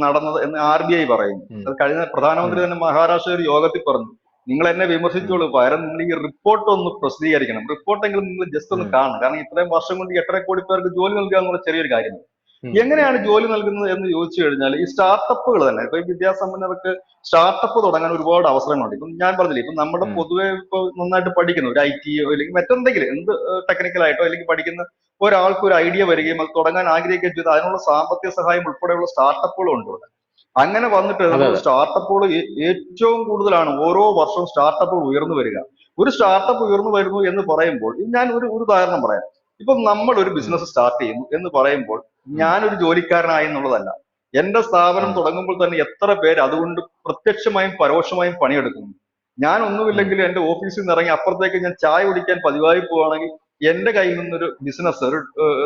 നടന്നത് എന്ന് RBI പറയുന്നു. ഉം, അത് കഴിഞ്ഞ പ്രധാനമന്ത്രി ഉം, തന്നെ മഹാരാഷ്ട്ര ഒരു യോഗത്തിൽ പറഞ്ഞു. നിങ്ങൾ എന്നെ ഉം, വിമർശിച്ചോളൂ, പകരം നിങ്ങൾ ഈ റിപ്പോർട്ട് ഒന്ന് പ്രസിദ്ധീകരിക്കണം. റിപ്പോർട്ടെങ്കിലും നിങ്ങൾ ജസ്റ്റ് ഒന്ന് ഉം, കാണണം. കാരണം ഇത്രയും വർഷം കൊണ്ട് 8.5 കോടി പേർക്ക് ജോലി നൽകുക എന്നുള്ള ചെറിയൊരു കാര്യം. ഉം, എങ്ങനെയാണ് ജോലി നൽകുന്നത് എന്ന് ചോദിച്ചു കഴിഞ്ഞാൽ ഈ സ്റ്റാർട്ടപ്പുകൾ തന്നെ, ഇപ്പൊ ഈ വിദ്യാസമ്പന്നർക്ക് സ്റ്റാർട്ടപ്പ് തുടങ്ങാൻ ഒരുപാട് അവസരങ്ങളുണ്ട്. ഇപ്പം ഞാൻ പറഞ്ഞില്ലേ, ഇപ്പം നമ്മുടെ ഉം, പൊതുവെ ഇപ്പൊ നന്നായിട്ട് പഠിക്കുന്ന ഒരു ITയോ അല്ലെങ്കിൽ മറ്റെന്തെങ്കിലും എന്ത് ടെക്നിക്കലായിട്ടോ അല്ലെങ്കിൽ പഠിക്കുന്ന ഒരാൾക്ക് ഒരു ഐഡിയ വരികയും അത് തുടങ്ങാൻ ആഗ്രഹിക്കുകയും ചെയ്ത് അതിനുള്ള സാമ്പത്തിക സഹായം ഉൾപ്പെടെയുള്ള സ്റ്റാർട്ടപ്പുകളും ഉണ്ട് ഇവിടെ. അങ്ങനെ വന്നിട്ട് അതെ നമ്മൾ അതെ സ്റ്റാർട്ടപ്പുകൾ ഏറ്റവും കൂടുതലാണ് ഓരോ വർഷവും സ്റ്റാർട്ടപ്പുകൾ ഉയർന്നു വരിക. ഒരു സ്റ്റാർട്ടപ്പ് ഉയർന്നു വരുന്നു എന്ന് പറയുമ്പോൾ ഞാൻ ഒരു ഉദാഹരണം പറയാം. ഇപ്പം നമ്മൾ ഒരു ഉം, ബിസിനസ് സ്റ്റാർട്ട് ചെയ്യുന്നു എന്ന് പറയുമ്പോൾ ഉം, ഞാനൊരു ജോലിക്കാരനായി എന്നുള്ളതല്ല. എന്റെ സ്ഥാപനം ഉം, തുടങ്ങുമ്പോൾ തന്നെ എത്ര പേര് അതുകൊണ്ട് പ്രത്യക്ഷമായും പരോക്ഷമായും പണിയെടുക്കുന്നു. ഞാൻ ഉം, ഒന്നുമില്ലെങ്കിൽ എന്റെ ഓഫീസിൽ നിന്ന് ഇറങ്ങി അപ്പുറത്തേക്ക് ഞാൻ ചായ കുടിക്കാൻ പതിവായി പോവുകയാണെങ്കിൽ എന്റെ കയ്യിൽ നിന്നൊരു ബിസിനസ്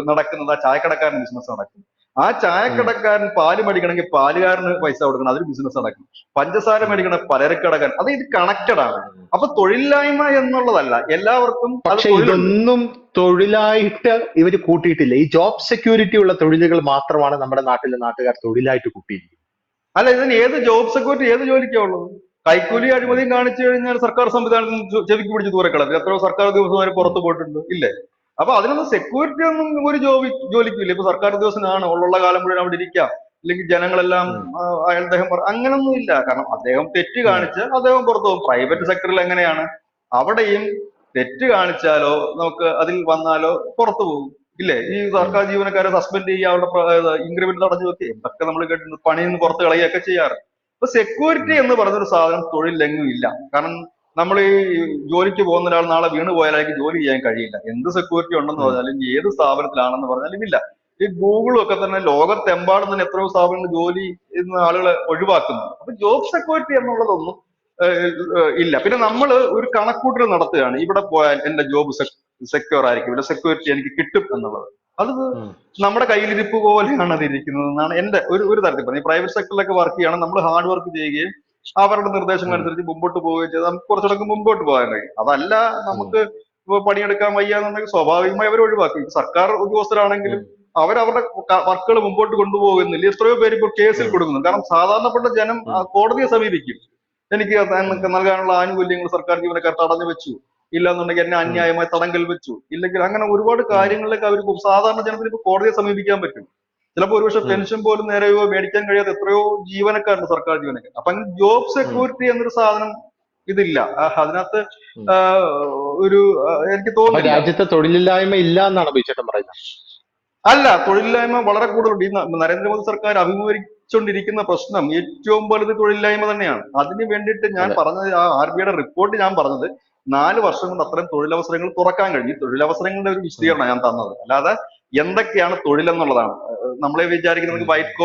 നടക്കുന്നത് ആ ചായക്കടക്കാരൻ ബിസിനസ് നടക്കും. ആ ഉം, ചായക്കടക്കാരൻ പാല് മേടിക്കണമെങ്കിൽ പാലുകാരന് പൈസ കൊടുക്കണം, അതൊരു ബിസിനസ് നടക്കും. പഞ്ചസാര ഉം, മേടിക്കണ പലചരക്കടക്കാരൻ, അത് ഇത് കണക്റ്റഡ് ആണ്. ഉം. അപ്പൊ തൊഴിലില്ലായ്മ എന്നുള്ളതല്ല, എല്ലാവർക്കും അത് പക്ഷെ തൊഴിലുണ്ട്. ഇതൊന്നും തൊഴിലായിട്ട് ഇവര് കൂട്ടിയിട്ടില്ല. ഈ ജോബ് സെക്യൂരിറ്റി ഉള്ള തൊഴിലുകൾ മാത്രമാണ് നമ്മുടെ നാട്ടിലെ നാട്ടുകാർ തൊഴിലായിട്ട് കൂട്ടിയിരിക്കുന്നത്. അല്ല, ഇതിന് ഏത് ജോബ് സെക്യൂരിറ്റി ഏത് ജോലിക്കാ ഉള്ളത്? കൈക്കൂലി ഉം, അഴിമതിയും കാണിച്ചു കഴിഞ്ഞാൽ സർക്കാർ സംവിധാനത്തിൽ ചെവിക്ക് പിടിച്ച് ദൂരക്കളത്തിൽ എത്രയോ സർക്കാർ ഉദ്യോഗസ്ഥന്മാർ ഉം, പുറത്തു പോയിട്ടുണ്ട്, ഇല്ലേ? അപ്പൊ അതിനൊന്നും സെക്യൂരിറ്റി ഒന്നും ഒരു ജോലിക്കില്ല. ഇപ്പൊ സർക്കാർ ഉദ്യോഗസ്ഥനാണ് ഉള്ള കാലം മുഴുവൻ അവിടെ ഇരിക്കാം, അല്ലെങ്കിൽ ജനങ്ങളെല്ലാം ഉം, അദ്ദേഹം അങ്ങനൊന്നും ഇല്ല. കാരണം അദ്ദേഹം തെറ്റ് ഉം, കാണിച്ച് അദ്ദേഹം പുറത്തു പോകും. പ്രൈവറ്റ് സെക്ടറിൽ എങ്ങനെയാണ്? അവിടെയും തെറ്റ് കാണിച്ചാലോ നമുക്ക് അതിൽ വന്നാലോ പുറത്തു പോകും, ഇല്ലേ? ഈ ഉം, സർക്കാർ ജീവനക്കാരെ സസ്പെൻഡ് ചെയ്യുക, അവരുടെ ഇൻക്രിമെന്റ് തടഞ്ഞു വെക്കുക, എന്തൊക്കെ നമ്മൾ കേട്ടിട്ടുണ്ട്, പണിയിൽ നിന്ന് പുറത്ത് കളയുകയൊക്കെ ചെയ്യാറ്. ഇപ്പൊ സെക്യൂരിറ്റി ഉം, എന്ന് പറഞ്ഞൊരു സാധനം തൊഴിലെങ്ങും ഇല്ല. കാരണം നമ്മൾ ഈ ജോലിക്ക് പോകുന്ന ഒരാൾ നാളെ വീണ് പോയാലേക്ക് ജോലി ചെയ്യാൻ കഴിയില്ല. എന്ത് സെക്യൂരിറ്റി ഉണ്ടെന്ന് ഉം, പറഞ്ഞാലും ഏത് സ്ഥാപനത്തിലാണെന്ന് പറഞ്ഞാലും ഇല്ല. ഈ ഗൂഗിളും ഒക്കെ തന്നെ ലോകത്തെമ്പാടും തന്നെ എത്രയോ സ്ഥാപനങ്ങൾ ജോലി ഇന്ന് ആളുകളെ ഒഴിവാക്കുന്നു. അപ്പൊ ജോബ് സെക്യൂരിറ്റി എന്നുള്ളതൊന്നും ഇല്ല. പിന്നെ നമ്മൾ ഒരു കണക്കൂട്ടൽ നടത്തുകയാണ്, ഇവിടെ പോയാൽ എന്റെ ജോബ് സെക്യൂർ ആയിരിക്കും, ഇവിടെ സെക്യൂരിറ്റി എനിക്ക് കിട്ടും എന്നുള്ളത്. അത് ഉം, നമ്മുടെ കയ്യിലിരിപ്പ് പോലെയാണ് അത് ഇരിക്കുന്നത് എന്നാണ് എന്റെ ഒരു തരത്തിൽ പറയുന്നത്. ഈ പ്രൈവറ്റ് സെക്ടറിലൊക്കെ വർക്ക് ചെയ്യണം, നമ്മൾ ഹാർഡ് വർക്ക് ചെയ്യുകയും അവരുടെ നിർദ്ദേശങ്ങൾ ഉം, അനുസരിച്ച് മുമ്പോട്ട് പോവുകയും ചെയ്താൽ നമുക്ക് കുറച്ചുകൂടെ മുമ്പോട്ട് പോകാൻ കഴിയും. അതല്ല, ഉം, നമുക്ക് ഇപ്പൊ പണിയെടുക്കാൻ വയ്യ എന്നുണ്ടെങ്കിൽ സ്വാഭാവികമായി അവർ ഒഴിവാക്കും. ഇപ്പൊ സർക്കാർ ഉദ്യോഗസ്ഥരാണെങ്കിലും ഉം, അവരവരുടെ വർക്കുകൾ മുമ്പോട്ട് കൊണ്ടുപോകുന്നില്ല. എത്രയോ പേര് ഇപ്പോൾ കേസിൽ ഉം, കൊടുക്കുന്നു. കാരണം സാധാരണപ്പെട്ട ജനം ഉം, കോടതിയെ സമീപിക്കും. എനിക്ക് ഉം, നൽകാനുള്ള ആനുകൂല്യങ്ങൾ സർക്കാർ ജീവനക്കാർ തടഞ്ഞു വെച്ചു, ഇല്ലാന്നുണ്ടെങ്കിൽ എന്നെ ഉം, അന്യായമായി തടങ്കൽ വെച്ചു, ഇല്ലെങ്കിൽ അങ്ങനെ ഒരുപാട് ഉം, കാര്യങ്ങളിലേക്ക് അവർ സാധാരണ ജനത്തിന് ഇപ്പൊ കോടതിയെ സമീപിക്കാൻ പറ്റും. ചിലപ്പോൾ ഒരുപക്ഷെ ഉം, പെൻഷൻ പോലും നേരെയോ മേടിക്കാൻ കഴിയാത്ത എത്രയോ ജീവനക്കാരുണ്ട്, സർക്കാർ ജീവനക്കാർ. അപ്പൊ അങ്ങനെ ജോബ് ഉം, സെക്യൂരിറ്റി എന്നൊരു സാധനം ഇതില്ല. അതിനകത്ത് ഉം. ആഹ് ഒരു എനിക്ക് അപ്പൊ തോന്നുന്നില്ല. രാജ്യത്ത് തൊഴിലില്ലായ്മ ഇല്ല എന്നാണ് ബിചേട്ടൻ പറയുന്നത്. അല്ല, തൊഴിലില്ലായ്മ വളരെ കൂടുതലുണ്ട്. ഈ നരേന്ദ്രമോദി സർക്കാർ അഭിമുഖീകരിച്ചുകൊണ്ടിരിക്കുന്ന പ്രശ്നം ഏറ്റവും വലുത് തൊഴിലില്ലായ്മ തന്നെയാണ്. അതിന് വേണ്ടിയിട്ട് ഞാൻ അതെ. പറഞ്ഞത്, ആ RBIയുടെ റിപ്പോർട്ട് ഞാൻ പറഞ്ഞത് 4 വർഷം കൊണ്ട് അത്രയും തൊഴിലവസരങ്ങൾ തുറക്കാൻ കഴിഞ്ഞു. ഈ തൊഴിലവസരങ്ങളുടെ ഒരു ഉം, വിശദീകരണം ഞാൻ തന്നത്, അല്ലാതെ എന്തൊക്കെയാണ് തൊഴിലെന്നുള്ളതാണ്. നമ്മളെ വിചാരിക്കുന്നത് ഉം, വൈറ്റ്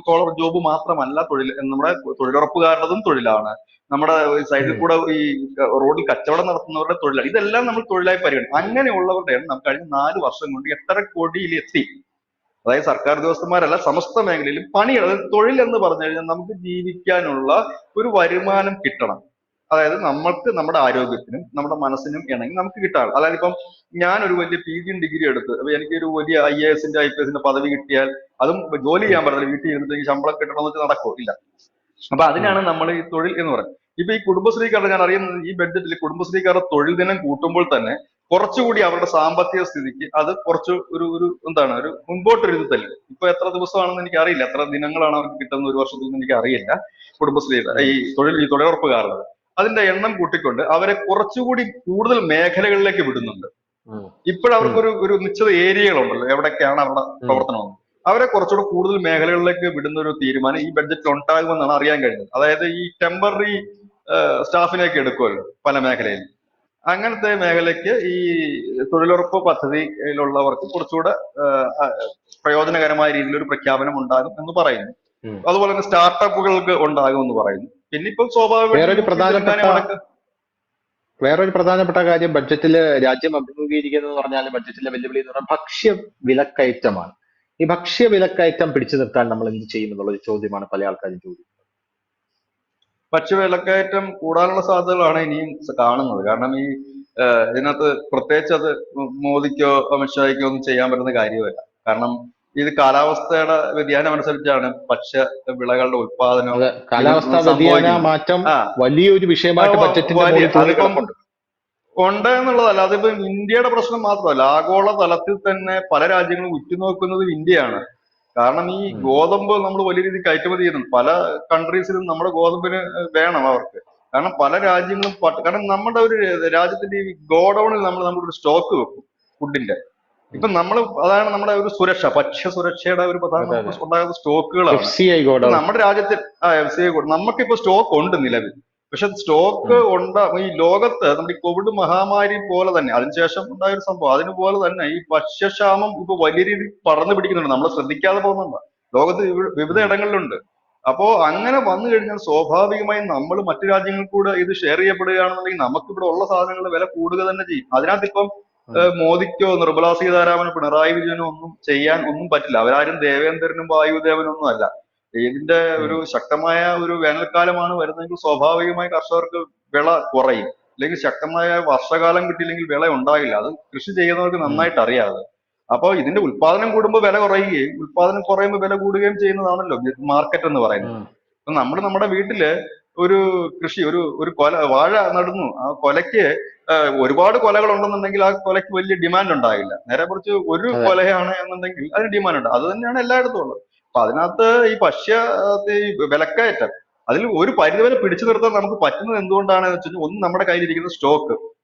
കോളർ ജോബ് മാത്രമല്ല തൊഴിൽ. നമ്മുടെ തൊഴിലുറപ്പുകാരുടേതും തൊഴിലാണ്, നമ്മുടെ സൈഡിൽ ഉം, കൂടെ ഈ റോഡിൽ കച്ചവടം നടത്തുന്നവരുടെ തൊഴിലാണ്. ഇതെല്ലാം നമ്മൾ തൊഴിലായി പരിഗണിക്കും. അങ്ങനെയുള്ളവരുടെ എണ്ണം കഴിഞ്ഞ 4 വർഷം കൊണ്ട് 8.5 കോടിയിലെത്തി. അതായത് സർക്കാർ ഉദ്യോഗസ്ഥന്മാരല്ല, സമസ്ത മേഖലയിലും പണി, അതായത് തൊഴിൽ എന്ന് പറഞ്ഞു കഴിഞ്ഞാൽ നമുക്ക് ജീവിക്കാനുള്ള ഒരു വരുമാനം കിട്ടണം. അതായത് നമ്മൾക്ക് നമ്മുടെ ആരോഗ്യത്തിനും നമ്മുടെ മനസ്സിനും ഇണങ്ങി നമുക്ക് കിട്ടാറ്. അതായത് ഇപ്പം ഞാൻ ഒരു വലിയ PG ഡിഗ്രി എടുത്ത് അപ്പൊ എനിക്ക് ഒരു വലിയ IASന്റെ IPSന്റെ പദവി കിട്ടിയാൽ അതും ജോലി ഉം, ചെയ്യാൻ പറ്റില്ല, വീട്ടിൽ ഇരുന്നിട്ട് ശമ്പളം കിട്ടണമെന്ന് വെച്ചാൽ നടക്കോ? ഇല്ല. അപ്പൊ ഉം, അതിനാണ് നമ്മൾ ഈ തൊഴിൽ എന്ന് പറയുന്നത്. ഇപ്പൊ ഈ കുടുംബശ്രീക്കാരുടെ, ഞാൻ അറിയുന്നത് ഈ ബഡ്ജറ്റിൽ കുടുംബശ്രീക്കാരുടെ തൊഴിൽ ദിനം കൂട്ടുമ്പോൾ തന്നെ കുറച്ചുകൂടി അവരുടെ സാമ്പത്തിക സ്ഥിതിക്ക് അത് കുറച്ച് ഒരു എന്താണ് ഒരു മുമ്പോട്ടൊരു ഇത് തല്ലും. ഇപ്പൊ എത്ര ദിവസമാണെന്ന് എനിക്ക് അറിയില്ല, എത്ര ദിനങ്ങളാണ് അവർക്ക് കിട്ടുന്ന ഒരു വർഷത്തിൽ എനിക്ക് അറിയില്ല. കുടുംബശ്രീയുടെ ഉം, ഈ തൊഴിലുറപ്പുകാരുടെ അതിന്റെ എണ്ണം കൂട്ടിക്കൊണ്ട് അവരെ കുറച്ചുകൂടി കൂടുതൽ മേഖലകളിലേക്ക് വിടുന്നുണ്ട്. ഉം, ഉം, ഇപ്പോഴവർക്കൊരു നിശ്ചിത ഏരിയകളുണ്ടല്ലോ എവിടൊക്കെയാണ് അവരുടെ ഉം, പ്രവർത്തനം. അവരെ കുറച്ചുകൂടെ കൂടുതൽ മേഖലകളിലേക്ക് വിടുന്ന ഒരു തീരുമാനം ഈ ബഡ്ജറ്റിൽ ഉണ്ടാകുമെന്നാണ് അറിയാൻ കഴിഞ്ഞത്. അതായത് ഈ ടെമ്പററി സ്റ്റാഫിനെയൊക്കെ എടുക്കുമല്ലോ പല മേഖലയിൽ, അങ്ങനത്തെ മേഖലയ്ക്ക് ഈ തൊഴിലുറപ്പ് പദ്ധതിയിലുള്ളവർക്ക് കുറച്ചുകൂടെ പ്രയോജനകരമായ രീതിയിൽ ഒരു പ്രഖ്യാപനം ഉണ്ടാകും എന്ന് പറയുന്നു. ഉം. അതുപോലെ തന്നെ സ്റ്റാർട്ടപ്പുകൾക്ക് ഉണ്ടാകും എന്ന് പറയുന്നു. പിന്നെ ഇപ്പം സ്വാഭാവികമായിട്ട് വേറൊരു UP പ്രധാനപ്പെട്ട തെലങ്കാന അടക്കം. വേറൊരു പ്രധാനപ്പെട്ട കാര്യം ബഡ്ജറ്റില് രാജ്യം അഭിമുഖീകരിക്കുന്നത് എന്ന് പറഞ്ഞാൽ, ബഡ്ജറ്റിലെ വെല്ലുവിളി എന്ന് പറഞ്ഞാൽ ഭക്ഷ്യ വിലക്കയറ്റമാണ്. ഈ ഭക്ഷ്യ വിലക്കയറ്റം പിടിച്ചു നിർത്താൻ നമ്മൾ എന്ത് ചെയ്യും എന്നുള്ളൊരു ചോദ്യമാണ് പല ആൾക്കാരും ചോദിക്കുന്നത്. ഭക്ഷ്യവിലക്കയറ്റം കൂടാനുള്ള സാധ്യതകളാണ് ഇനിയും കാണുന്നത്. കാരണം ഈ ഇതിനകത്ത് പ്രത്യേകിച്ച് അത് മോദിക്കോ അമിത്ഷായ്ക്കോ ഒന്നും ചെയ്യാൻ പറ്റുന്ന കാര്യമല്ല. കാരണം ഇത് കാലാവസ്ഥയുടെ വ്യതിയാനം അനുസരിച്ചാണ് ഭക്ഷ്യ വിളകളുടെ ഉത്പാദനവും അത് ഇതും കാലാവസ്ഥാ വ്യതിയാന സംഭവിക്കുന്നത്. മാറ്റം ആ വലിയൊരു വിഷയമായിട്ട് ബഡ്ജറ്റിന്റെ വലിയ മുകളിൽ തൂങ്ങി അതിപ്പം കിടപ്പുണ്ട്. ഉണ്ട് എന്നുള്ളതല്ല, അതിപ്പോ ഇന്ത്യയുടെ പ്രശ്നം മാത്രമല്ല, ആഗോള തലത്തിൽ തന്നെ പല രാജ്യങ്ങളും ഉറ്റുനോക്കുന്നത് ഇന്ത്യയാണ്. കാരണം ഈ ഉം. ഗോതമ്പ് നമ്മൾ വലിയ രീതിയിൽ കയറ്റുമതി ചെയ്യുന്നുണ്ട്. പല കൺട്രീസിലും നമ്മുടെ ഗോതമ്പിന് വേണം അവർക്ക്. കാരണം പല രാജ്യങ്ങളും കാരണം നമ്മുടെ ഒരു രാജ്യത്തിന്റെ ഈ ഗോഡൌണിൽ നമ്മളൊരു സ്റ്റോക്ക് വെക്കും ഫുഡിന്റെ. ഉം. ഇപ്പൊ നമ്മൾ അതാണ് നമ്മുടെ ഒരു സുരക്ഷ, ഭക്ഷ്യ സുരക്ഷയുടെ ഒരു പ്രധാന അതെ അതെ. നമുക്ക് ഉണ്ടാകുന്ന സ്റ്റോക്കുകളാണ്. FCI ഇപ്പൊ ഗോഡൌൺ. നമ്മുടെ രാജ്യത്തിൽ FCI നമുക്കിപ്പോ സ്റ്റോക്ക് ഉണ്ട് നിലവിൽ. പക്ഷെ സ്റ്റോക്ക് ഉം. ഈ ലോകത്ത് നമ്മുടെ ഈ കോവിഡ് മഹാമാരി പോലെ തന്നെ അതിനുശേഷം ഉണ്ടായ ഒരു സംഭവം, അതിനുപോലെ തന്നെ ഈ ഭക്ഷ്യക്ഷാമം ഇപ്പൊ വലിയ രീതിയിൽ പടർന്നു പിടിക്കുന്നുണ്ട്. നമ്മൾ ശ്രദ്ധിക്കാതെ പോകുന്നുണ്ട്. ലോകത്ത് വിവിധ ഉം. ഇടങ്ങളിലുണ്ട്. അപ്പോ അങ്ങനെ വന്നു കഴിഞ്ഞാൽ സ്വാഭാവികമായും നമ്മൾ മറ്റു രാജ്യങ്ങളിൽ കൂടെ ഇത് ഷെയർ ചെയ്യപ്പെടുകയാണെന്നുണ്ടെങ്കിൽ നമുക്ക് ഇവിടെ ഉള്ള സാധനങ്ങളുടെ വില കൂടുക തന്നെ ചെയ്യും. അതിനകത്ത് ഇപ്പം ഉം. മോദിക്കോ നിർമ്മലാ സീതാരാമനോ പിണറായി വിജയനോ ഒന്നും ചെയ്യാൻ ഒന്നും പറ്റില്ല. അവരാരും ദേവേന്ദ്രനും വായുദേവനും ഒന്നും അല്ല. ഇതിന്റെ ഒരു ഉം. ശക്തമായ ഒരു വേനൽക്കാലമാണ് വരുന്നതെങ്കിൽ സ്വാഭാവികമായി കർഷകർക്ക് വിള കുറയും. അല്ലെങ്കിൽ ശക്തമായ വർഷകാലം കിട്ടിയില്ലെങ്കിൽ വിള ഉണ്ടാകില്ല. അത് കൃഷി ചെയ്യുന്നവർക്ക് ഉം. നന്നായിട്ട് അറിയാതെ. അപ്പോൾ ഇതിന്റെ ഉത്പാദനം കൂടുമ്പോൾ വില കുറയുകയും ഉത്പാദനം കുറയുമ്പോൾ വില കൂടുകയും ചെയ്യുന്നതാണല്ലോ മാർക്കറ്റ് എന്ന് പറയുന്നത്. ഉം. അപ്പൊ നമ്മൾ നമ്മുടെ വീട്ടില് ഒരു കൃഷി ഒരു കൊല വാഴ നടുന്നു. ആ കൊലയ്ക്ക് ഒരുപാട് കൊലകൾ ഉണ്ടെന്നുണ്ടെങ്കിൽ ആ കൊലയ്ക്ക് വലിയ ഡിമാൻഡ് ഉണ്ടാകില്ല. നേരെ കുറിച്ച് ഒരു അതെ. കൊലയാണ് എന്നുണ്ടെങ്കിൽ അതിന് ഡിമാൻഡ് ഉണ്ട്. അത് തന്നെയാണ് എല്ലായിടത്തും ഉള്ളത്. അപ്പൊ അതിനകത്ത് ഈ ഈ വിലക്കയറ്റം അതിൽ ഒരു പരിധിവരെ പിടിച്ചു നിർത്താൻ നമുക്ക് പറ്റുന്നത് എന്തുകൊണ്ടാണെന്ന് വെച്ചാൽ, ഒന്ന് നമ്മുടെ കയ്യിലിരിക്കുന്ന സ്റ്റോക്ക്.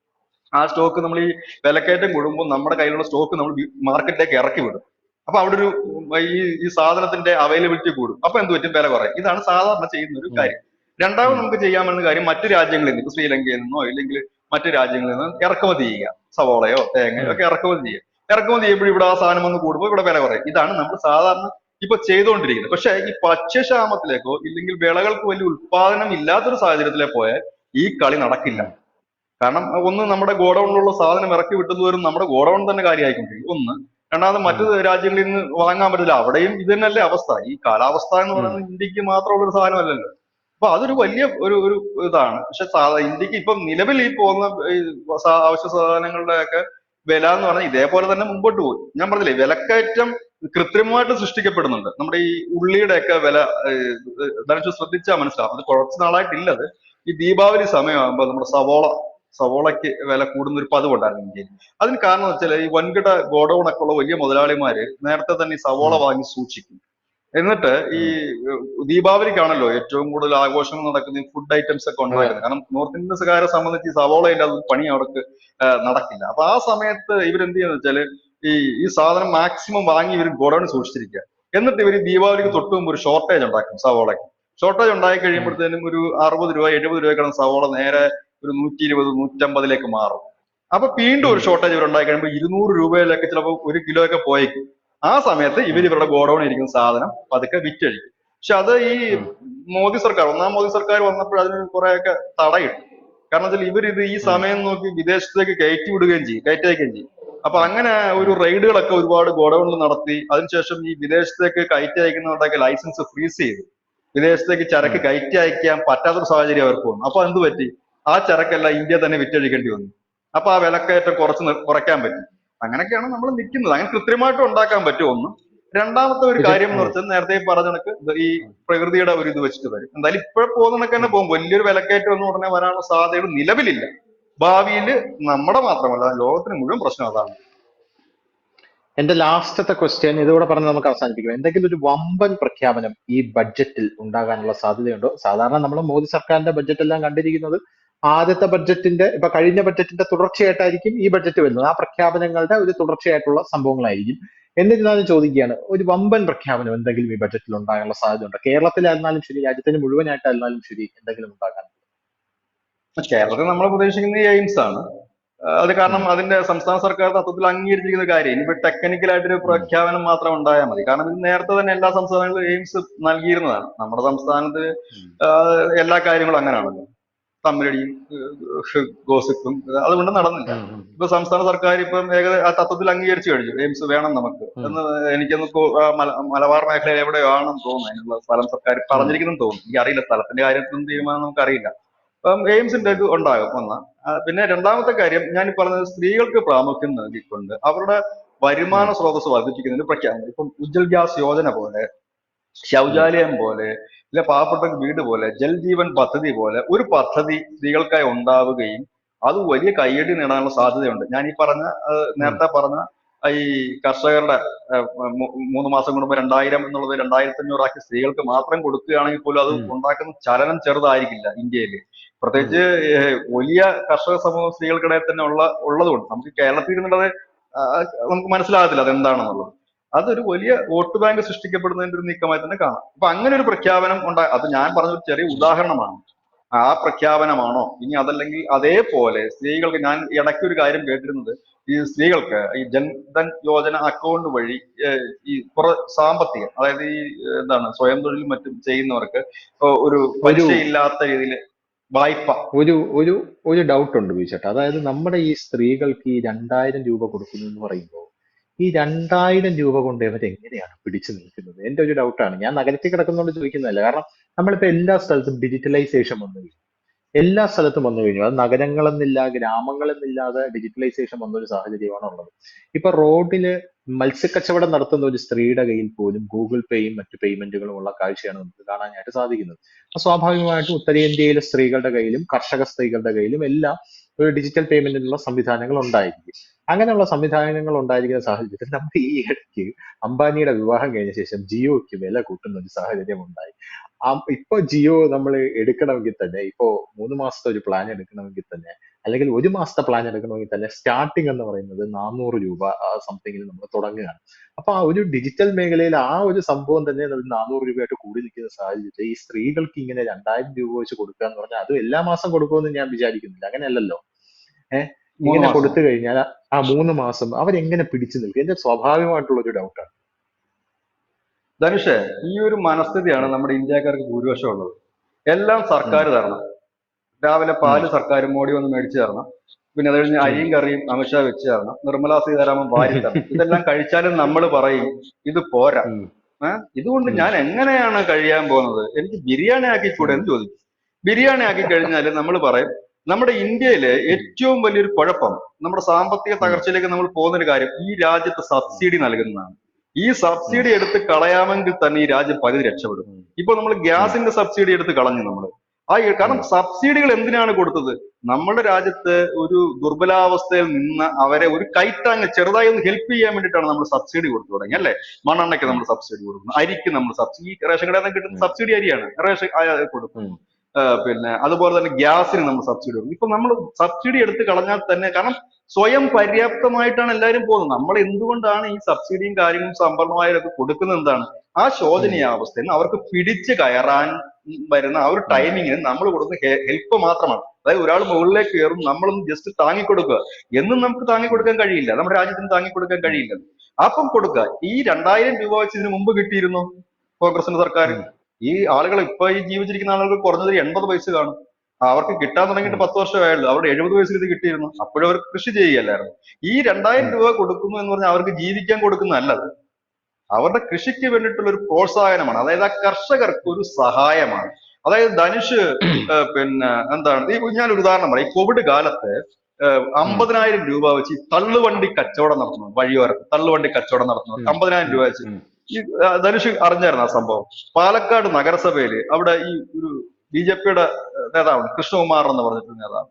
ആ സ്റ്റോക്ക് നമ്മൾ ഈ വിലക്കയറ്റം കൂടുമ്പോൾ നമ്മുടെ കയ്യിലുള്ള സ്റ്റോക്ക് നമ്മൾ മാർക്കറ്റിലേക്ക് ഇറക്കി വിടും. അപ്പൊ അവിടെ ഒരു ഈ സാധനത്തിന്റെ അവൈലബിലിറ്റി കൂടും. അപ്പൊ എന്ത് പറ്റും? വില കുറയും. ഇതാണ് സാധാരണ ചെയ്യുന്ന ഒരു ഉം. കാര്യം. രണ്ടാമത് ഉം. നമുക്ക് ചെയ്യാമെന്ന കാര്യം മറ്റു രാജ്യങ്ങളിൽ നിന്ന്, ഇപ്പൊ ശ്രീലങ്കയിൽ നിന്നോ ഇല്ലെങ്കിൽ മറ്റു രാജ്യങ്ങളിൽ നിന്ന് ഇറക്കുമതി ചെയ്യുക. സവോളയോ തേങ്ങയോ ഉം. ഒക്കെ ഇറക്കുമതി ചെയ്യുക. ഇറക്കുമതി ചെയ്യുമ്പോൾ ഇവിടെ ആ സാധനം വന്ന് കൂടുമ്പോൾ ഇവിടെ വില കുറയും. ഇതാണ് നമ്മൾ സാധാരണ ഇപ്പൊ ചെയ്തുകൊണ്ടിരിക്കുന്നത്. പക്ഷെ ഈ ഭക്ഷ്യക്ഷാമത്തിലേക്കോ ഇല്ലെങ്കിൽ വിളകൾക്ക് വലിയ ഉത്പാദനം ഇല്ലാത്തൊരു സാഹചര്യത്തിലേക്ക് പോയാൽ ഈ കളി നടക്കില്ല. ഉം. കാരണം ഒന്ന് നമ്മുടെ ഗോഡൌണിലുള്ള സാധനം ഇറക്കി വിട്ടത് വരും നമ്മുടെ ഗോഡൌൺ തന്നെ കാര്യമായിക്കൊണ്ടിരിക്കും. ഒന്ന്. രണ്ടാമത് മറ്റു ഉം. രാജ്യങ്ങളിൽ നിന്ന് വാങ്ങാൻ പറ്റില്ല. അവിടെയും ഇത് തന്നെയല്ലേ അവസ്ഥ. ഈ കാലാവസ്ഥ എന്ന് ഉം. പറയുന്നത് ഇന്ത്യക്ക് മാത്രമുള്ള ഒരു സാധനമല്ലല്ലോ. അപ്പൊ അതൊരു വലിയ ഒരു ഇതാണ്. പക്ഷെ ഇന്ത്യക്ക് ഇപ്പം നിലവിൽ ഈ പോകുന്ന ഈ അവശ്യ സാധനങ്ങളുടെ ഒക്കെ വില എന്ന് പറഞ്ഞാൽ ഇതേപോലെ തന്നെ മുമ്പോട്ട് പോകും. ഞാൻ പറഞ്ഞില്ലേ, വിലക്കയറ്റം കൃത്രിമമായിട്ട് സൃഷ്ടിക്കപ്പെടുന്നുണ്ട്. നമ്മുടെ ഈ ഉള്ളിയുടെ ഒക്കെ വില ധരിച്ച് ശ്രദ്ധിച്ചാൽ മനസ്സിലാവും. അത് കുറച്ച് നാളായിട്ടില്ലത്. ഈ ദീപാവലി സമയമാകുമ്പോൾ നമ്മുടെ സവോളയ്ക്ക് വില കൂടുന്ന ഒരു പതിവുണ്ടായിരുന്നു ഇന്ത്യയിൽ. അതിന് കാരണം എന്ന് വെച്ചാൽ ഈ വൻകിട ഗോഡൌൺ ഒക്കെ ഉള്ള വലിയ മുതലാളിമാര് നേരത്തെ തന്നെ ഈ സവോള ഉം. വാങ്ങി സൂക്ഷിക്കും. എന്നിട്ട് ഈ ഉം. ദീപാവലിക്കാണല്ലോ ഏറ്റവും കൂടുതൽ ആഘോഷങ്ങൾ നടക്കുന്ന ഈ ഫുഡ് ഐറ്റംസ് ഒക്കെ അതെ. ഉണ്ടാക്കുന്നത്. കാരണം നോർത്ത് ഇന്ത്യൻസുകാരെ സംബന്ധിച്ച് ഈ സവോള ഇല്ലാതെ ഒരു പണി അവർക്ക് നടക്കില്ല. അപ്പൊ ആ സമയത്ത് ഇവരെന്ത് ചെയ്യുന്ന വെച്ചാല് ഈ സാധനം മാക്സിമം വാങ്ങി ഇവർ ഗോഡൌണിൽ സൂക്ഷിച്ചിരിക്കുക. എന്നിട്ട് ഇവർ ദീപാവലിക്ക് തൊട്ട് മുമ്പ് ഒരു ഷോർട്ടേജ് ഉണ്ടാക്കും സവോളയ്ക്ക്. ഷോർട്ടേജ് ഉണ്ടായി ഉം. കഴിയുമ്പോഴത്തേനും ഒരു 60 രൂപ 70 രൂപയ്ക്കാണ് സവോള നേരെ ഒരു 120 150 മാറും. അപ്പൊ വീണ്ടും ഉം. ഒരു ഷോർട്ടേജ് ഇവർ ഉണ്ടായി കഴിയുമ്പോൾ 200 രൂപയിലേക്ക് ചിലപ്പോൾ ഒരു കിലോ ഒക്കെ പോയേക്കും. ആ സമയത്ത് ഉം. ഇവരുടെ ഗോഡൌണിൽ ഇരിക്കുന്ന സാധനം പതുക്കെ വിറ്റഴിക്കും. പക്ഷെ അത് ഈ ഉം. ഒന്നാം മോദി സർക്കാർ വന്നപ്പോൾ അതിന് കുറെയൊക്കെ തടയിട്ടു. കാരണം വെച്ചാൽ ഇവരിത് ഈ ഉം. സമയം നോക്കി വിദേശത്തേക്ക് കയറ്റി അയക്കുകയും ചെയ്യും. അപ്പൊ അങ്ങനെ ഒരു ഉം. റെയ്ഡുകളൊക്കെ ഒരുപാട് ഗോഡൌണിൽ നടത്തി. അതിനുശേഷം ഈ വിദേശത്തേക്ക് കയറ്റി അയക്കുന്നവരുടെയൊക്കെ ലൈസൻസ് ഫ്രീസ് ചെയ്തു. വിദേശത്തേക്ക് ചരക്ക് ഉം. കയറ്റി അയക്കാൻ പറ്റാത്തൊരു സാഹചര്യം അവർക്ക് വന്നു. അപ്പൊ എന്ത് പറ്റി? ആ ചരക്കെല്ലാം ഇന്ത്യ തന്നെ വിറ്റഴിക്കേണ്ടി വന്നു. അപ്പൊ ആ വിലക്കയറ്റം കുറയ്ക്കാൻ പറ്റി. അങ്ങനെയൊക്കെയാണ് നമ്മൾ നിൽക്കുന്നത്. അങ്ങനെ കൃത്യമായിട്ട് ഉണ്ടാക്കാൻ പറ്റും ഒന്ന്. രണ്ടാമത്തെ ഒരു ഇത് കാര്യം എന്ന് ഉം. വെച്ചാൽ നേരത്തെ പറഞ്ഞ കണക്ക് ഈ പ്രകൃതിയുടെ ഒരു ഇത് വെച്ചിട്ട് വരും. എന്തായാലും ഇപ്പോഴെ പോകുന്ന കണക്ക് തന്നെ ഉം. പോകും. വലിയൊരു വിലക്കയറ്റം എന്ന് പറഞ്ഞാൽ വരാനുള്ള സാധ്യതകൾ നിലവിലില്ല. ഭാവിയിൽ നമ്മുടെ മാത്രമല്ല ലോകത്തിന് മുഴുവൻ പ്രശ്നം അതാണ്. എന്റെ ലാസ്റ്റത്തെ ക്വസ്റ്റ്യൻ ഇതുകൂടെ പറഞ്ഞ് നമുക്ക് അവസാനിപ്പിക്കാം. എന്തെങ്കിലും ഒരു വമ്പൻ പ്രഖ്യാപനം ഈ ബഡ്ജറ്റിൽ ഉണ്ടാകാനുള്ള സാധ്യതയുണ്ടോ? സാധാരണ നമ്മൾ മോദി സർക്കാരിന്റെ ബഡ്ജറ്റ് എല്ലാം കണ്ടിരിക്കുന്നത് ആദ്യത്തെ ബഡ്ജറ്റിന്റെ ഇപ്പൊ കഴിഞ്ഞ ബഡ്ജറ്റിന്റെ തുടർച്ചയായിട്ടായിരിക്കും ഈ ബഡ്ജറ്റ് വരുന്നത്. ആ പ്രഖ്യാപനങ്ങളുടെ ഒരു തുടർച്ചയായിട്ടുള്ള സംഭവങ്ങളായിരിക്കും. എന്നിരുന്നാലും ചോദിക്കുകയാണ്, ഒരു വമ്പൻ പ്രഖ്യാപനം എന്തെങ്കിലും ഈ ബഡ്ജറ്റിൽ ഉണ്ടാകാനുള്ള സാധ്യതയുണ്ടോ? കേരളത്തിലായിരുന്നാലും ശരി, രാജ്യത്തിന് മുഴുവനായിട്ടായിരുന്നാലും ശരി, എന്തെങ്കിലും ഉണ്ടാകാൻ? കേരളത്തിൽ നമ്മൾ പ്രതീക്ഷിക്കുന്നത് എയിംസ് ആണ്. അത് കാരണം ഉം. അതിന്റെ സംസ്ഥാന സർക്കാർ തത്വത്തിൽ അംഗീകരിച്ചിരിക്കുന്ന കാര്യം. ഇനിയിപ്പോ ടെക്നിക്കലായിട്ടൊരു ഉം. പ്രഖ്യാപനം മാത്രം ഉണ്ടായാൽ മതി. കാരണം ഇത് നേരത്തെ തന്നെ എല്ലാ സംസ്ഥാനങ്ങളിലും എയിംസ് നൽകിയിരുന്നതാണ്. നമ്മുടെ സംസ്ഥാനത്ത് ഉം. എല്ലാ കാര്യങ്ങളും അങ്ങനെയാണല്ലോ. തമ്മിലടിയും ഗോസിപ്പും അതുകൊണ്ട് നടന്നില്ല. ഉം. ഉം. ഇപ്പൊ സംസ്ഥാന സർക്കാർ ഇപ്പം ഏകദേശം ആ തത്വത്തിൽ അംഗീകരിച്ചു കഴിഞ്ഞു. എയിംസ് വേണം നമുക്ക് ഉം. എന്ന്. എനിക്കൊന്ന് മലബാർ മേഖലയിൽ എവിടെയാണെന്ന് തോന്നുന്നു അതിനുള്ള സ്ഥലം സർക്കാർ ഉം. പറഞ്ഞിരിക്കുന്നെന്ന് തോന്നുന്നു. എനിക്കറിയില്ല, സ്ഥലത്തിന്റെ കാര്യത്തിലും തീരുമാനം നമുക്കറിയില്ല. അപ്പം എയിംസിന്റെ ഇത് ഉണ്ടാകും ഒന്ന്. പിന്നെ രണ്ടാമത്തെ കാര്യം ഞാൻ പറഞ്ഞത് സ്ത്രീകൾക്ക് പ്രാമുഖ്യം നൽകിക്കൊണ്ട് അവരുടെ വരുമാന ഉം, സ്രോതസ് വർദ്ധിപ്പിക്കുന്നതിന് പ്രഖ്യാപനം. ഇപ്പം ഉജ്ജൽ ഗ്യാസ് യോജന പോലെ, ഉം, ശൗചാലയം പോലെ, ഇല്ല പാവപ്പെട്ട വീട് പോലെ, ജൽ ജീവൻ പദ്ധതി പോലെ ഒരു പദ്ധതി സ്ത്രീകൾക്കായി ഉണ്ടാവുകയും അത് വലിയ കയ്യടി നേടാനുള്ള സാധ്യതയുണ്ട്. ഞാൻ ഈ പറഞ്ഞ ഉം, നേരത്തെ പറഞ്ഞ ഈ കർഷകരുടെ 3 മാസം കൂടുമ്പോൾ 2000 എന്നുള്ളത് 2500 ആക്കി സ്ത്രീകൾക്ക് മാത്രം കൊടുക്കുകയാണെങ്കിൽ പോലും അത് ഉം, ഉണ്ടാക്കുന്ന ചലനം ചെറുതായിരിക്കില്ല ഇന്ത്യയിൽ. ഉം. പ്രത്യേകിച്ച് വലിയ കർഷക സമൂഹം സ്ത്രീകൾക്കിടയിൽ തന്നെ ഉള്ളതുകൊണ്ട് നമുക്ക് കേരളത്തിൽ ഇരുന്നുള്ളത് ആ, നമുക്ക് മനസ്സിലാകത്തില്ല അതെന്താണെന്നുള്ളത്. അതൊരു വലിയ വോട്ട് ബാങ്ക് സൃഷ്ടിക്കപ്പെടുന്നതിന്റെ ഒരു നീക്കമായി തന്നെ കാണാം. അപ്പൊ അങ്ങനെ ഒരു പ്രഖ്യാപനം അത് ഞാൻ പറഞ്ഞ ഒരു ചെറിയ ഉദാഹരണമാണ്. ആ പ്രഖ്യാപനമാണോ, ഇനി അതല്ലെങ്കിൽ അതേപോലെ സ്ത്രീകൾക്ക്, ഞാൻ ഇടയ്ക്ക് ഒരു കാര്യം കേട്ടിരുന്നത്, ഈ സ്ത്രീകൾക്ക് ഈ ജൻധൻ യോജന അക്കൗണ്ട് വഴി ഈ സാമ്പത്തികം, അതായത് ഈ എന്താണ് സ്വയം തൊഴിലും മറ്റും ചെയ്യുന്നവർക്ക് ഒരു ഒരു പലിശയില്ലാത്ത രീതിയിൽ വായ്പ. ഒരു ഒരു ഒരു ഡൗട്ട് ഉണ്ട് ബിചേട്ടാ. അതായത് നമ്മുടെ ഈ സ്ത്രീകൾക്ക് ഈ 2000 രൂപ കൊടുക്കുന്നു എന്ന് പറയുമ്പോൾ ഈ 2000 രൂപ കൊണ്ട് ഇവരെങ്ങനെയാണ് പിടിച്ചു നിൽക്കുന്നത്? എന്റെ ഒരു ഡൗട്ടാണ്. ഞാൻ നഗരത്തിൽ കിടക്കുന്നതുകൊണ്ട് ചോദിക്കുന്നതല്ല. കാരണം നമ്മളിപ്പോ എല്ലാ സ്ഥലത്തും ഡിജിറ്റലൈസേഷൻ വന്നു കഴിഞ്ഞു. എല്ലാ സ്ഥലത്തും വന്നു കഴിഞ്ഞു. അത് നഗരങ്ങളെന്നില്ല, ഗ്രാമങ്ങളെന്നില്ലാതെ ഡിജിറ്റലൈസേഷൻ വന്ന ഒരു സാഹചര്യമാണ് ഉള്ളത്. ഇപ്പൊ റോഡില് മത്സ്യക്കച്ചവടം നടത്തുന്ന ഒരു സ്ത്രീയുടെ കയ്യിൽ പോലും ഗൂഗിൾ പേയും മറ്റു പേയ്മെന്റുകളും ഉള്ള കാഴ്ചയാണ് നമുക്ക് കാണാനായിട്ട് സാധിക്കുന്നത്. അപ്പൊ സ്വാഭാവികമായിട്ടും ഉത്തരേന്ത്യയിലെ സ്ത്രീകളുടെ കയ്യിലും കർഷക സ്ത്രീകളുടെ കയ്യിലും എല്ലാം ഒരു ഡിജിറ്റൽ പേയ്മെന്റിനുള്ള സംവിധാനങ്ങൾ ഉണ്ടായിരിക്കും. അങ്ങനെയുള്ള സംവിധാനങ്ങൾ ഉണ്ടായിരിക്കുന്ന സാഹചര്യത്തിൽ നമ്മൾ ഈ ഇടയ്ക്ക് അംബാനിയുടെ വിവാഹം കഴിഞ്ഞ ശേഷം ജിയോയ്ക്ക് വില കൂട്ടുന്ന ഒരു സാഹചര്യം ഉണ്ടായി. ഇപ്പൊ ജിയോ നമ്മൾ എടുക്കണമെങ്കിൽ തന്നെ, ഇപ്പോ 3 മാസത്തെ ഒരു പ്ലാൻ എടുക്കണമെങ്കിൽ തന്നെ, അല്ലെങ്കിൽ 1 മാസത്തെ പ്ലാൻ എടുക്കണമെങ്കിൽ തന്നെ സ്റ്റാർട്ടിംഗ് എന്ന് പറയുന്നത് 400 രൂപ സംതിങ്ങിൽ നമ്മൾ തുടങ്ങുകയാണ്. അപ്പൊ ആ ഒരു ഡിജിറ്റൽ മേഖലയിൽ ആ ഒരു സംഭവം തന്നെ 400 രൂപയായിട്ട് കൂടി നിൽക്കുന്ന സാഹചര്യത്തിൽ ഈ സ്ത്രീകൾക്ക് ഇങ്ങനെ 2000 രൂപ വെച്ച് കൊടുക്കുക എന്ന് പറഞ്ഞാൽ അത് എല്ലാ മാസം കൊടുക്കുമെന്ന് ഞാൻ വിചാരിക്കുന്നില്ല. അങ്ങനെയല്ലല്ലോ. ഏഹ് മൂന്ന് ഇങ്ങനെ മാസം കൊടുത്തു കഴിഞ്ഞാൽ ആ 3 മാസം അവരെങ്ങനെ പിടിച്ചു നിൽക്കും? എന്റെ സ്വാഭാവികമായിട്ടുള്ള ഒരു ഡൗട്ടാണ്. ധനുഷേ, ഈ ഒരു മനസ്ഥിതിയാണ് നമ്മുടെ ഇന്ത്യക്കാർക്ക് ഭൂരിപക്ഷം ഉള്ളത്. എല്ലാം ഉം, സർക്കാർ തരണം. രാവിലെ ഉം, പാല് സർക്കാർ മോടി വന്ന് മേടിച്ചു തരണം. പിന്നെ അത് കഴിഞ്ഞ് ഉം, അരിയും കറിയും അമിത്ഷാ വെച്ച് തരണം. നിർമ്മലാ സീതാരാമൻ വാരി തരണം. ഉം, ഇതെല്ലാം കഴിച്ചാലും നമ്മൾ പറയും ഇത് പോരാ. ഉം, ഇതുകൊണ്ട് ഉം, ഞാൻ എങ്ങനെയാണ് കഴിയാൻ പോകുന്നത്, എനിക്ക് ബിരിയാണി ആക്കിക്കൂടെ ഉം, എന്ന് ചോദിക്കും. ബിരിയാണി ആക്കി കഴിഞ്ഞാൽ നമ്മൾ പറയും നമ്മുടെ ഇന്ത്യയിലെ ഉം, ഏറ്റവും വലിയൊരു കുഴപ്പം, നമ്മുടെ സാമ്പത്തിക ഉം, തകർച്ചയിലേക്ക് നമ്മൾ പോകുന്ന ഒരു കാര്യം, ഈ രാജ്യത്ത് ഉം, സബ്സിഡി നൽകുന്നതാണ്. ഈ ഉം, സബ്സിഡി എടുത്ത് കളയാമെങ്കിൽ തന്നെ ഈ രാജ്യം പകുതി രക്ഷപ്പെടും. ഉം, ഇപ്പൊ നമ്മൾ ഉം, ഗ്യാസിന്റെ സബ്സിഡി എടുത്ത് കളഞ്ഞു നമ്മൾ. കാരണം ഉം, സബ്സിഡികൾ എന്തിനാണ് കൊടുത്തത്? നമ്മുടെ രാജ്യത്ത് ഒരു ദുർബലാവസ്ഥയിൽ നിന്ന് അവരെ ഒരു കൈത്താങ്ങ് ചെറുതായി ഒന്ന് ഹെൽപ്പ് ചെയ്യാൻ വേണ്ടിയിട്ടാണ് നമ്മൾ സബ്സിഡി കൊടുത്തു തുടങ്ങി അല്ലെ? മണ്ണെണ്ണയ്ക്ക് ഉം, നമ്മൾ സബ്സിഡി കൊടുക്കുന്നു, അരിക്ക് നമ്മൾ സബ്സിഡി, റേഷൻ കടയിൽ നിന്ന് കിട്ടുന്ന ഉം, സബ്സിഡി അരിയാണ്, റേഷൻ ഉം, കൊടുക്കുന്നു. പിന്നെ അതുപോലെ തന്നെ ഗ്യാസിന് നമ്മൾ സബ്സിഡി കൊടുക്കും. ഇപ്പൊ നമ്മൾ സബ്സിഡി എടുത്ത് കളഞ്ഞാൽ തന്നെ, കാരണം സ്വയം പര്യാപ്തമായിട്ടാണ് എല്ലാവരും പോകുന്നത്. നമ്മൾ എന്തുകൊണ്ടാണ് ഈ സബ്സിഡിയും കാര്യങ്ങളും സംഭരണമായൊക്കെ കൊടുക്കുന്നത്? എന്താണ്? ആ ഉം, ശോചനീയാവസ്ഥയിൽ നിന്ന് അവർക്ക് പിടിച്ചു കയറാൻ വരുന്ന ആ ഒരു ഉം, ടൈമിങ്ങിന് നമ്മൾ കൊടുക്കുന്ന ഹെൽപ്പ് മാത്രമാണ്. അതായത് ഒരാൾ മുകളിലേക്ക് കയറും, നമ്മളൊന്ന് ജസ്റ്റ് താങ്ങിക്കൊടുക്കുക. എന്നും നമുക്ക് ഉം, താങ്ങിക്കൊടുക്കാൻ കഴിയില്ല, നമ്മുടെ രാജ്യത്തിന് താങ്ങിക്കൊടുക്കാൻ ഉം, കഴിയില്ല. അപ്പം കൊടുക്കുക. ഈ 2000 രൂപ വെച്ച് ഇതിനു മുമ്പ് കിട്ടിയിരുന്നു കോൺഗ്രസിന്റെ സർക്കാർ. ഉം, ഈ ആളുകൾ ഇപ്പൊ ഈ ജീവിച്ചിരിക്കുന്ന ആളുകൾക്ക് കുറഞ്ഞത് 80 വയസ്സ് കാണും. അവർക്ക് കിട്ടാൻ തുടങ്ങിയിട്ട് ഉം, 10 വർഷമായുള്ളൂ. അവരുടെ 70 വയസ്സിൽ ഇത് കിട്ടിയിരുന്നു. അപ്പോഴും അവർ കൃഷി ചെയ്യുകയല്ലായിരുന്നു. ഈ 2000 ഉം. രൂപ കൊടുക്കുന്നു എന്ന് പറഞ്ഞാൽ അവർക്ക് ജീവിക്കാൻ കൊടുക്കുന്നതല്ലത്, അവരുടെ കൃഷിക്ക് വേണ്ടിയിട്ടുള്ള ഒരു പ്രോത്സാഹനമാണ്. അതായത് ആ കർഷകർക്ക് ഒരു സഹായമാണ്. അതായത് ധനുഷ്, പിന്നെ എന്താണ്, ഞാനൊരു ഉദാഹരണം പറയാം. ഈ കോവിഡ് കാലത്ത് ഉം, 50,000 രൂപ വെച്ച് ഈ തള്ളുവണ്ടി കച്ചവടം നടത്തുന്നു, വഴിയോരത്ത് തള്ളുവണ്ടി കച്ചവടം നടത്തുന്നു, ഉം, 50,000 ഉം, രൂപ വെച്ച്. ഉം, ഈ ധനുഷ് അറിഞ്ഞായിരുന്നു ആ സംഭവം? പാലക്കാട് നഗരസഭയില് അവിടെ ഈ ഒരു BJP-യുടെ നേതാവുണ്ട്, കൃഷ്ണകുമാർ എന്ന് പറഞ്ഞിട്ട് നേതാവ്.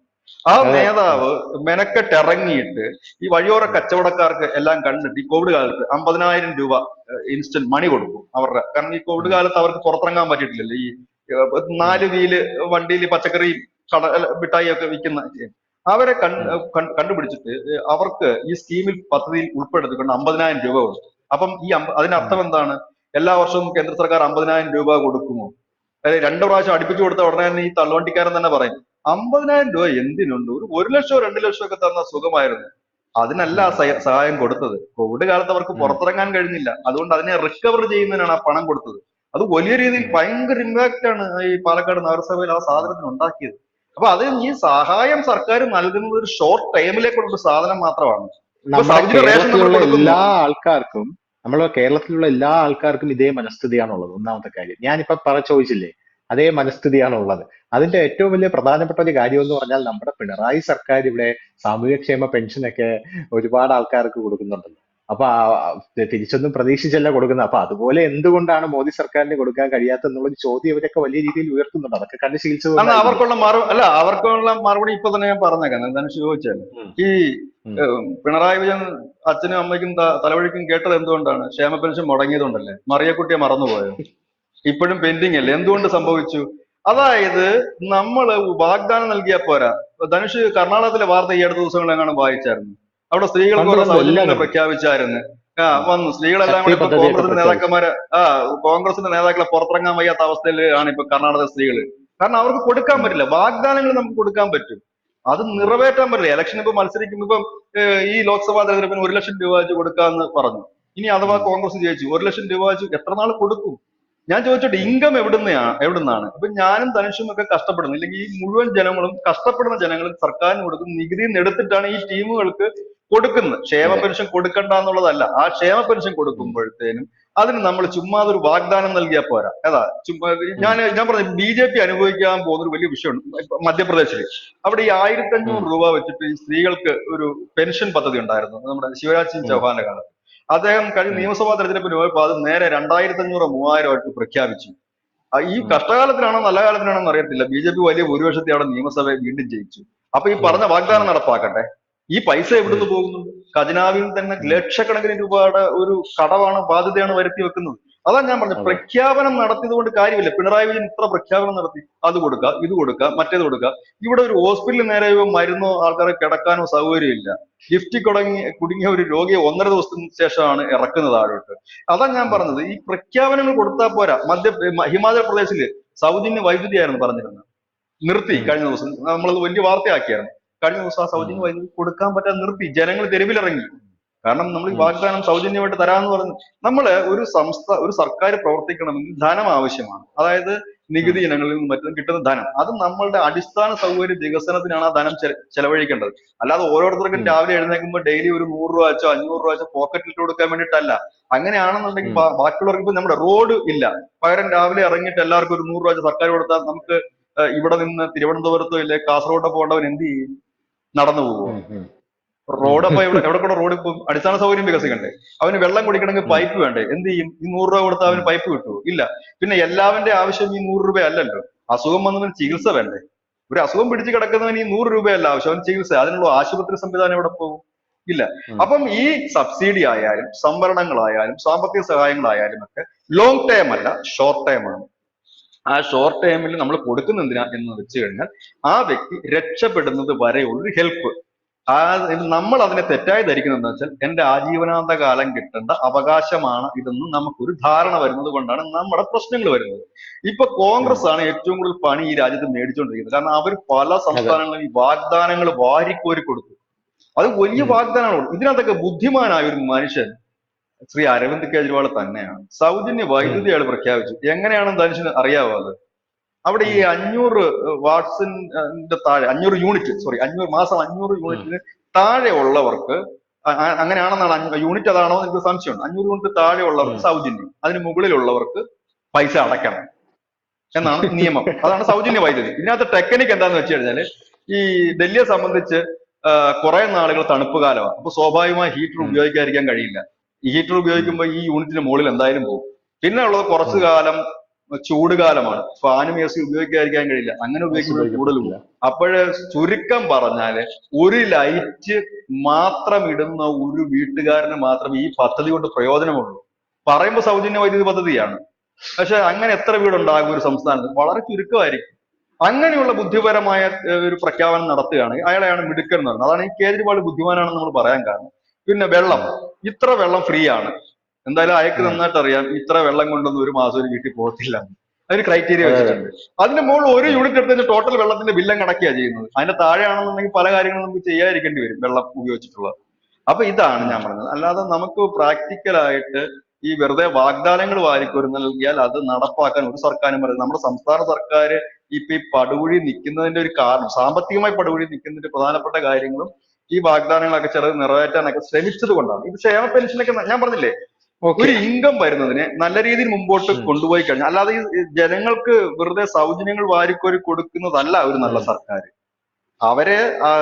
ആ അതെ. ഉം, നേതാവ് മെനക്കെട്ടിറങ്ങിയിട്ട് ഈ വഴിയോര ഉം, കച്ചവടക്കാർക്ക് എല്ലാം കണ്ടിട്ട് ഈ കോവിഡ് കാലത്ത് 50,000 രൂപ ഇൻസ്റ്റന്റ് മണി കൊടുക്കും അവരുടെ. കാരണം ഈ കോവിഡ് ഉം, കാലത്ത് അവർക്ക് പുറത്തിറങ്ങാൻ പറ്റിയിട്ടില്ലല്ലോ. ഈ ഉം, 4 വീല് വണ്ടിയിൽ പച്ചക്കറി മിഠായി ഒക്കെ വിൽക്കുന്ന അവരെ ഉം, കണ്ടുപിടിച്ചിട്ട് അവർക്ക് ഈ സ്കീമിൽ, പദ്ധതിയിൽ ഉൾപ്പെടുത്തിക്കൊണ്ട് 50,000 രൂപ കൊടുക്കും. അപ്പം ഉം, അതിനർത്ഥം എന്താണ്? എല്ലാ വർഷവും കേന്ദ്ര സർക്കാർ 50,000 രൂപ കൊടുക്കുമോ? അതായത് 2 പ്രാവശ്യം അടുപ്പിച്ചു കൊടുത്ത ഉടനെ തന്നെ ഈ തള്ളുവണ്ടിക്കാരൻ തന്നെ പറയും 50,000 രൂപ എന്തിനുണ്ട്, ഒരു ലക്ഷമോ 2 ലക്ഷമോ ഒക്കെ തന്ന സുഖമായിരുന്നു. അതിനല്ല ആ ഉം, സഹായം കൊടുത്തത്. കോവിഡ് കാലത്ത് അവർക്ക് ഉം, പുറത്തിറങ്ങാൻ കഴിഞ്ഞില്ല, അതുകൊണ്ട് അതിനെ റിക്കവർ ചെയ്യുന്നതിനാണ് ആ പണം കൊടുത്തത്. അത് വലിയ രീതിയിൽ ഉം. ഭയങ്കര ഇമ്പാക്റ്റ് ആണ് ഈ പാലക്കാട് നഗരസഭയിൽ ആ സാധനത്തിന് ഉണ്ടാക്കിയത്. അപ്പൊ അത് ഈ സഹായം സർക്കാർ നൽകുന്നത് ഒരു ഷോർട്ട് ടൈമിലേക്കുള്ള ഒരു സാധനം മാത്രമാണ്. ഇപ്പൊ നമ്മുടെ സൗജന്യ റേഷൻ നമ്മൾ കേരളത്തിലുള്ള കൊടുക്കുന്നു. എല്ലാ ആൾക്കാർക്കും നമ്മുടെ കേരളത്തിലുള്ള എല്ലാ ആൾക്കാർക്കും ഇതേ മനസ്ഥിതിയാണുള്ളത്. ഒന്നാമത്തെ കാര്യം ഞാനിപ്പോ ചോദിച്ചില്ലേ, അതേ മനസ്ഥിതിയാണുള്ളത്. അതിന്റെ ഏറ്റവും വലിയ പ്രധാനപ്പെട്ട ഒരു കാര്യം എന്ന് പറഞ്ഞാൽ നമ്മുടെ പിണറായി സർക്കാർ ഇവിടെ സാമൂഹ്യക്ഷേമ പെൻഷനൊക്കെ ഒരുപാട് ആൾക്കാർക്ക് കൊടുക്കുന്നുണ്ടല്ലോ. അപ്പൊ തിരിച്ചൊന്നും പ്രതീക്ഷിച്ചല്ല കൊടുക്കുന്നത്. അപ്പൊ അതുപോലെ എന്തുകൊണ്ടാണ് മോദി സർക്കാരിന് കൊടുക്കാൻ കഴിയാത്തെന്നുള്ളൊരു ചോദ്യം ഇവരൊക്കെ വലിയ രീതിയിൽ ഉയർത്തുന്നുണ്ട്. അതൊക്കെ കണ്ട് ശീലിച്ചത് അന്ന് കൊണ്ടായിരിക്കും. അവർക്കുള്ള മറുപടി ഇപ്പൊ തന്നെ ഞാൻ പറഞ്ഞേക്കാം. എന്താണ് ചോദിച്ചാൽ ഉം, ഈ ഉം. പിണറായി വിജയൻ അച്ഛനും അമ്മയ്ക്കും തലവഴിക്കും കേട്ടത് എന്തുകൊണ്ടാണ്? ക്ഷേമ പെൻഷൻ മുടങ്ങിയതുകൊണ്ടല്ലേ? മറിയക്കുട്ടിയെ മറന്നുപോയോ? ഇപ്പോഴും പെൻഡിങ് അല്ലേ? എന്തുകൊണ്ട് സംഭവിച്ചു? അതായത് നമ്മള് വാഗ്ദാനം നൽകിയാൽ പോരാ. ധനുഷ് കർണാടകത്തിലെ വാർത്ത ഈ അടുത്ത ദിവസങ്ങളെങ്ങാനും വായിച്ചായിരുന്നു. അവിടെ സ്ത്രീകൾക്ക് കണ്ടു കുറെ കണ്ടു എല്ലാം സൗജന്യങ്ങൾ കണ്ടു. പ്രഖ്യാപിച്ചായിരുന്നു. ഉം. വന്നു സ്ത്രീകളെല്ലാം ശക്തി കൂടെ ഇപ്പൊ പദ്ധതിയൊക്കെ കോൺഗ്രസിന്റെ പ്രഖ്യാപിച്ചു. നേതാക്കന്മാരെ കോൺഗ്രസിന്റെ നേതാക്കളെ പുറത്തിറങ്ങാൻ വയ്യാത്ത അവസ്ഥയിൽ ആണ് ഇപ്പൊ കർണാടക സ്ത്രീകള്. കാരണം അവർക്ക് കൊടുക്കാൻ ഉം, പറ്റില്ല. വാഗ്ദാനങ്ങൾ നമുക്ക് കൊടുക്കാൻ പറ്റും, അത് ഉം, നിറവേറ്റാൻ പറ്റില്ല. ഇലക്ഷൻ ഇപ്പൊ മത്സരിക്കുമ്പോൾ ഇപ്പം ഈ ലോക്സഭാ തെരഞ്ഞെടുപ്പിന് 1 ലക്ഷം രൂപ വെച്ച് കൊടുക്കാന്ന് പറഞ്ഞു. ഇനി അഥവാ ഉം, കോൺഗ്രസ് ജയിച്ചു, 1 ലക്ഷം രൂപ വെച്ച് എത്ര നാൾ കൊടുക്കും? ഞാൻ ചോദിച്ചോട്ടെ, ഉം, ഇൻകം എവിടുന്നാണ്? ഇപ്പൊ ഞാനും ധനുഷും ഒക്കെ കഷ്ടപ്പെടുന്നു, ഇല്ലെങ്കിൽ ഈ മുഴുവൻ ജനങ്ങളും കഷ്ടപ്പെടുന്ന ജനങ്ങളും സർക്കാരിന് കൊടുക്കുന്ന നികുതിയിൽ നിന്ന് എടുത്തിട്ടാണ് ഈ ടീമുകൾക്ക് കൊടുക്കുന്നത്. ക്ഷേമ അതെ. പെൻഷൻ കൊടുക്കണ്ട എന്നുള്ളതല്ല, ആ ക്ഷേമ പെൻഷൻ ഉം, കൊടുക്കുമ്പോഴത്തേനും അതിന് നമ്മൾ ചുമ്മാ ഒരു വാഗ്ദാനം നൽകിയാൽ പോരാ. ഏതാ ചുമ്മാ ഉം, ഞാൻ പറഞ്ഞു, BJP അനുഭവിക്കാൻ പോകുന്ന ഒരു വലിയ വിഷയമുണ്ട് മധ്യപ്രദേശിൽ. അവിടെ ഈ ആയിരത്തി ഉം, അഞ്ഞൂറ് രൂപ വെച്ചിട്ട് ഈ സ്ത്രീകൾക്ക് ഒരു പെൻഷൻ പദ്ധതി ഉണ്ടായിരുന്നു നമ്മുടെ ശിവരാജ് സിംഗ് ഉം, ചൗഹാന്റെ കാലത്ത്. അദ്ദേഹം കഴിഞ്ഞ ഉം, നിയമസഭാ തെരഞ്ഞെടുപ്പിന് പോയപ്പോൾ അത് നേരെ 2500 3000 ആയിട്ട് പ്രഖ്യാപിച്ചു. ഈ ഉം, കഷ്ടകാലത്തിനാണോ നല്ല കാലത്തിനാണോ എന്ന് അറിയത്തില്ല, BJP വലിയ ഭൂരിപക്ഷത്തെ അവിടെ നിയമസഭയെ വീണ്ടും ജയിച്ചു. അപ്പൊ ഈ ഉം, പറഞ്ഞ വാഗ്ദാനം ഉം, നടപ്പാക്കട്ടെ. ഈ പൈസ ഉം, എവിടുന്ന് പോകുന്നുണ്ട്? ഖജനാവിൽ തന്നെ ഉം. ലക്ഷക്കണക്കിന് രൂപയുടെ ഒരു കടമാണ്, ബാധ്യതയാണ് വരുത്തി വെക്കുന്നത്. അതാ ഞാൻ പറഞ്ഞത്, അതെ. പ്രഖ്യാപനം നടത്തിയത് കൊണ്ട് കാര്യമില്ല. പിണറായി വിജയൻ ഇത്ര പ്രഖ്യാപനം നടത്തി, അത് കൊടുക്കുക, ഇത് കൊടുക്കുക, മറ്റേത് കൊടുക്കുക. ഇവിടെ ഒരു ഹോസ്പിറ്റലിൽ നേരെ മരുന്നോ ആൾക്കാരെ കിടക്കാനോ സൗകര്യമില്ല. ലിഫ്റ്റിൽ കുടുങ്ങിയ ഒരു രോഗിയെ 1.5 ദിവസത്തിന് ശേഷമാണ് ഇറക്കുന്നത് താഴോട്ട്. അതാ ഞാൻ ഉം, പറഞ്ഞത്, ഈ പ്രഖ്യാപനങ്ങൾ കൊടുത്താൽ പോരാ. ഹിമാചൽ പ്രദേശില് സൗജന്യ വൈദ്യുതി ആയിരുന്നു പറഞ്ഞിരുന്നത്, നിർത്തി ഉം, കഴിഞ്ഞ ദിവസം. നമ്മളത് വലിയ വാർത്തയാക്കിയായിരുന്നു. കഴിഞ്ഞ ദിവസം ആ ഉം, സൗജന്യ വൈദ്യുതി കൊടുക്കാൻ പറ്റാതെ നിർത്തി. ജനങ്ങൾ തെരുവിലിറങ്ങി. കാരണം നമ്മൾ ഈ ഉം, വാഗ്ദാനം സൗജന്യമായിട്ട് തരാമെന്ന് പറഞ്ഞു. നമ്മള് ഒരു സർക്കാർ പ്രവർത്തിക്കണമെങ്കിൽ ധനം ആവശ്യമാണ്. അതായത് ഉം, നികുതി ഇനങ്ങളിൽ നിന്നും മറ്റും കിട്ടുന്ന ധനം, അത് നമ്മളുടെ അടിസ്ഥാന സൗകര്യ വികസനത്തിനാണ് ആ ധനം ചെലവഴിക്കേണ്ടത്. അല്ലാതെ ഓരോരുത്തർക്കും ഉം, രാവിലെ എഴുന്നേൽക്കുമ്പോൾ ഡെയിലി ഒരു 100 രൂപ വെച്ചോ 500 രൂപ വെച്ചോ പോക്കറ്റിൽ ഇട്ട് കൊടുക്കാൻ വേണ്ടിയിട്ടല്ല. അങ്ങനെയാണെന്നുണ്ടെങ്കിൽ ഉം. ബാക്കിയുള്ളവർക്ക് ഇപ്പൊ നമ്മുടെ റോഡ് ഇല്ല, പകരം രാവിലെ ഇറങ്ങിയിട്ട് എല്ലാവർക്കും ഒരു 100 രൂപ വെച്ച് സർക്കാർ കൊടുത്താൽ നമുക്ക് ഇവിടെ നിന്ന് തിരുവനന്തപുരത്തോ ഇല്ലെ കാസർഗോഡോ പോകേണ്ടവൻ എന്ത് ചെയ്യും? നടന്നു പോകുമോ? ഉം, ഉം, ഉം, റോഡ് അപ്പൊ എവിടെ കൂടെ റോഡ് ഇപ്പം അടിസ്ഥാന സൗകര്യം വികസിക്കണ്ടേ? അവന് വെള്ളം കുടിക്കണമെങ്കിൽ ഉം, പൈപ്പ് വേണ്ടേ? എന്ത് ചെയ്യും? ഈ 100 രൂപ കൊടുത്താൽ അവന് ഉം, പൈപ്പ് കിട്ടുമോ? ഇല്ല. പിന്നെ എല്ലാവന്റെ ആവശ്യം ഈ 100 രൂപ അല്ലല്ലോ. അസുഖം വന്നവന് ചികിത്സ വേണ്ടേ? ഒരു അസുഖം പിടിച്ച് കിടക്കുന്നവന് ഈ 100 രൂപയല്ല ആവശ്യം, അവൻ ചികിത്സ. അതിനുള്ള ആശുപത്രി സംവിധാനം എവിടെ പോകും? ഇല്ല. ഉം, അപ്പം ഈ സബ്സിഡി ആയാലും സംവരണങ്ങളായാലും സാമ്പത്തിക സഹായങ്ങളായാലും ഒക്കെ ലോങ് ടേം അല്ല, ഷോർട്ട് ടേം ആണ്. ആ ഷോർട്ട് ടേമിൽ നമ്മൾ കൊടുക്കുന്ന എന്തിനാ എന്ന് വെച്ച് കഴിഞ്ഞാൽ ആ വ്യക്തി രക്ഷപ്പെടുന്നത് വരെയുള്ള ഹെൽപ്പ്. ആ നമ്മൾ അതിനെ തെറ്റായി ധരിക്കുന്നത് എന്താ വെച്ചാൽ എന്റെ ആജീവനാന്ത കാലം കിട്ടേണ്ട അവകാശമാണ് ഇതെന്ന് നമുക്കൊരു ധാരണ വരുന്നത് കൊണ്ടാണ് നമ്മുടെ പ്രശ്നങ്ങൾ വരുന്നത്. ഇപ്പൊ ഉം. കോൺഗ്രസ് ആണ് ഏറ്റവും കൂടുതൽ പണി ഈ രാജ്യത്ത് മേടിച്ചുകൊണ്ടിരിക്കുന്നത്. കാരണം അവർ പല അതെ. സംസ്ഥാനങ്ങളിലും ഈ വാഗ്ദാനങ്ങൾ വാരിക്കോരി കൊടുത്തു. അത് വലിയ ഉം, വാഗ്ദാനമാണ്. ഇതിനകത്തൊക്കെ ബുദ്ധിമാനായ ഒരു മനുഷ്യൻ ശ്രീ അരവിന്ദ് കെജ്രിവാൾ തന്നെയാണ്. സൗജന്യ ഉം, വൈദ്യുതി അയാൾ പ്രഖ്യാപിച്ചു. എങ്ങനെയാണെന്ന് ധനുഷിന് അറിയാവോ അത്? അവിടെ ഈ ഉം, 500 വാട്സിന്റെ താഴെ 500 യൂണിറ്റ്, സോറി 500 മാസം 500 ഉം, യൂണിറ്റിന് താഴെ ഉള്ളവർക്ക് അങ്ങനെയാണെന്നാണ്. യൂണിറ്റ് അതാണോ എന്ന് എനിക്ക് സംശയമുണ്ട്. 500 യൂണിറ്റ് താഴെ ഉള്ളവർക്ക് ഉം. സൗജന്യം, അതിന് മുകളിലുള്ളവർക്ക് പൈസ അടയ്ക്കണം എന്നാണ് നിയമം. അതാണ് സൗജന്യ വൈദ്യുതി. ഇതിനകത്ത് ടെക്നിക്ക് എന്താന്ന് വെച്ച് കഴിഞ്ഞാല്, ഈ ഡൽഹിയെ സംബന്ധിച്ച് കുറെ നാളുകൾ തണുപ്പ് കാലമാണ്. അപ്പൊ സ്വാഭാവികമായി ഹീറ്റർ ഉം, ഉപയോഗിക്കാതിരിക്കാൻ കഴിയില്ല. ഈ ഹീറ്റർ ഉം, ഉപയോഗിക്കുമ്പോൾ ഈ യൂണിറ്റിന് മുകളിൽ എന്തായാലും പോകും. പിന്നെ ഉള്ളത് കുറച്ചു ഉം. കാലം ചൂട് കാലമാണ്. ഫാനും AC ഉപയോഗിക്കാതിരിക്കാൻ കഴിയില്ല. അങ്ങനെ ഗ്യാസ് ഉപയോഗിക്കുമ്പോൾ ഉപയോഗിക്കാൻ കൂടുതൽ പറ്റില്ല. പോകും. അപ്പോഴ് ചുരുക്കം പറഞ്ഞാല് ഒരു ലൈറ്റ് മാത്രം ഇടുന്ന ഒരു വീട്ടുകാരന് മാത്രമേ ഈ പദ്ധതി കൊണ്ട് പ്രയോജനമുള്ളൂ. പറയുമ്പോൾ സൗജന്യ വൈദ്യുതി പദ്ധതിയാണ്, പക്ഷെ അങ്ങനെ എത്ര വീടുണ്ടാകും ഒരു സംസ്ഥാനത്ത്? വളരെ ചുരുക്കമായിരിക്കും. അങ്ങനെയുള്ള ബുദ്ധിപരമായ ഒരു പ്രഖ്യാപനം നടത്തുകയാണ്. അയാളെയാണ് മിടുക്കൻ എന്ന് പറയുന്നത്. അതാണ് ഈ കേജ്രിവാൾ ബുദ്ധിമാനാണെന്ന് നമ്മൾ പറയാൻ കാരണം. പിന്നെ വെള്ളം, ഉം, ഇത്ര വെള്ളം ഫ്രീ ആണ്. എന്തായാലും അയക്ക് ഉം. നന്നായിട്ട് അറിയാം ഇത്ര വെള്ളം കൊണ്ടൊന്നും ഒരു മാസം ഒരു വീട്ടിൽ പോകത്തില്ല. അതിന് ക്രൈറ്റീരിയ അതെ, അതെ. വെച്ചിട്ടുണ്ട്. അതിന്റെ മുകളിൽ ഒരു ഉം, യൂണിറ്റ് എടുത്ത് ടോട്ടൽ വെള്ളത്തിന്റെ ബില്ലും കണക്കിയാണ് ചെയ്യുന്നത്. അതിന്റെ താഴെയാണെന്നുണ്ടെങ്കിൽ പല കാര്യങ്ങളും നമുക്ക് ചെയ്യാതിരിക്കേണ്ടി വരും വെള്ളം ഉപയോഗിച്ചിട്ടുള്ളത്. അപ്പൊ ഇതാണ് ഉം, ഞാൻ പറഞ്ഞത്. അല്ലാതെ നമുക്ക് പ്രാക്ടിക്കലായിട്ട് ഈ വെറുതെ വാഗ്ദാനങ്ങൾ വാരിക്കോരി നൽകിയാൽ അത് നടപ്പാക്കാൻ ഒരു സർക്കാരും പറയുന്നത്. നമ്മുടെ സംസ്ഥാന സർക്കാർ ഇപ്പൊ ഈ പടുകുഴി നിൽക്കുന്നതിന്റെ ഒരു കാരണം, സാമ്പത്തികമായി പടുകുഴി നിൽക്കുന്നതിന്റെ പ്രധാനപ്പെട്ട കാര്യങ്ങളും ഈ വാഗ്ദാനങ്ങളൊക്കെ ചെറുത് നിറവേറ്റാനൊക്കെ ശ്രമിച്ചത് കൊണ്ടാണ്. ഇത് ക്ഷേമ പെൻഷനൊക്കെ ഞാൻ പറഞ്ഞില്ലേ, ഓക്കെ. ഒരു ഇൻകം വരുന്നതിനെ നല്ല രീതിയിൽ മുമ്പോട്ട് ഉം, കൊണ്ടുപോയി കഴിഞ്ഞാൽ, അല്ലാതെ ഈ ജനങ്ങൾക്ക് വെറുതെ സൗജന്യങ്ങൾ വാരിക്കോരി കൊടുക്കുന്നതല്ല ഒരു നല്ല ഉം. സർക്കാർ. അവരെ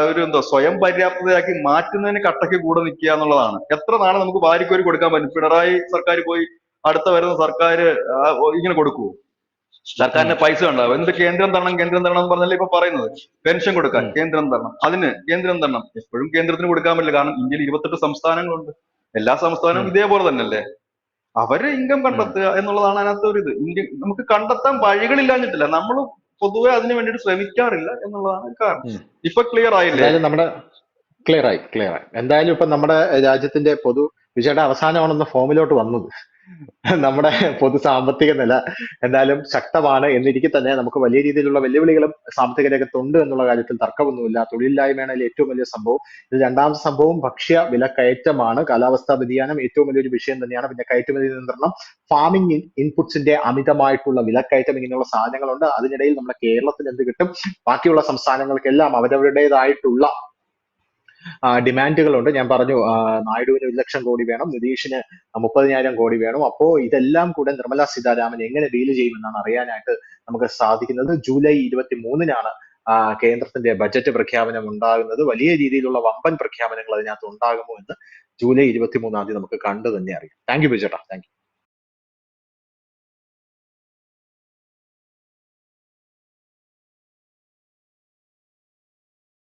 ഒരു എന്തോ സ്വയം പര്യാപ്തതയാക്കി മാറ്റുന്നതിന് കട്ടയ്ക്ക് കൂടെ നിൽക്കുക എന്നുള്ളതാണ്. എത്ര നാളെ നമുക്ക് വാരിക്കോരി കൊടുക്കാൻ പറ്റും? പിണറായി സർക്കാർ പോയി അടുത്ത വരുന്ന സർക്കാർ ഇങ്ങനെ കൊടുക്കുവോ? സർക്കാരിന് പൈസ ഉണ്ടാവും. എന്നിട്ട് കേന്ദ്രം തരണം കേന്ദ്രം തരണം എന്ന് പറഞ്ഞാൽ ഇപ്പൊ പറയുന്നത്. പെൻഷൻ കൊടുക്കാൻ കേന്ദ്രം തരണം, അതിന് കേന്ദ്രം തരണം. എപ്പോഴും കേന്ദ്രത്തിന് കൊടുക്കാൻ പറ്റില്ല, കാരണം ഇന്ത്യയിൽ 28 സംസ്ഥാനങ്ങളുണ്ട്. എല്ലാ സംസ്ഥാനവും ഇതേപോലെ തന്നെയല്ലേ. അവര് ഇൻകം കണ്ടെത്തുക എന്നുള്ളതാണ് അതിനകത്ത് ഒരു ഇത്. ഇന്ത്യ നമുക്ക് കണ്ടെത്താൻ വഴികളില്ലാഞ്ഞിട്ടില്ല, നമ്മൾ പൊതുവെ അതിനു വേണ്ടിയിട്ട് ശ്രമിക്കാറില്ല എന്നുള്ളതാണ് കാരണം. ഇപ്പൊ ക്ലിയർ ആയില്ലേ? എന്തായാലും നമ്മുടെ ക്ലിയർ ആയി. എന്തായാലും ഇപ്പൊ നമ്മുടെ രാജ്യത്തിന്റെ വിജയുടെ അവസാനമാണെന്ന ഫോമിലോട്ട് വന്നത്. നമ്മുടെ പൊതു സാമ്പത്തിക നില എന്തായാലും ശക്തമാണ് എന്നിരിക്കെ തന്നെ നമുക്ക് വലിയ രീതിയിലുള്ള വെല്ലുവിളികളും സാമ്പത്തിക രംഗത്തുണ്ട് എന്നുള്ള കാര്യത്തിൽ തർക്കമൊന്നുമില്ല. തൊഴിലില്ലായ്മയാണ് അതിൽ ഏറ്റവും വലിയ സംഭവം. ഇത് രണ്ടാമത്തെ സംഭവം ഭക്ഷ്യ വിലക്കയറ്റമാണ്. കാലാവസ്ഥാ വ്യതിയാനം ഏറ്റവും വലിയൊരു വിഷയം തന്നെയാണ്. പിന്നെ കയറ്റുമതി നിയന്ത്രണം, ഫാമിംഗ് ഇൻപുട്സിന്റെ അമിതമായിട്ടുള്ള വിലക്കയറ്റം, ഇങ്ങനെയുള്ള സാധനങ്ങളുണ്ട്. അതിനിടയിൽ നമ്മുടെ കേരളത്തിൽ എന്ത് കിട്ടും? ബാക്കിയുള്ള സംസ്ഥാനങ്ങൾക്കെല്ലാം അവരവരുടേതായിട്ടുള്ള ഡിമാൻഡുകളുണ്ട്. ഞാൻ പറഞ്ഞു, നായിഡുവിന് 1,00,000 കോടി വേണം, നിതീഷിന് 30,000 കോടി വേണം. അപ്പോ ഇതെല്ലാം കൂടെ നിർമ്മല സീതാരാമൻ എങ്ങനെ ഡീൽ ചെയ്യുമെന്നാണ് അറിയാനായിട്ട് നമുക്ക് സാധിക്കുന്നത്. ജൂലൈ 23-നാണ് കേന്ദ്രത്തിന്റെ ബജറ്റ് പ്രഖ്യാപനം ഉണ്ടാകുന്നത്. വലിയ രീതിയിലുള്ള വമ്പൻ പ്രഖ്യാപനങ്ങൾ അതിനകത്ത് ഉണ്ടാകുമോ എന്ന് ജൂലൈ 23-ാം തീയതി നമുക്ക് കണ്ടു തന്നെ അറിയാം. താങ്ക് യു ബിജേട്ടാ. Thank U.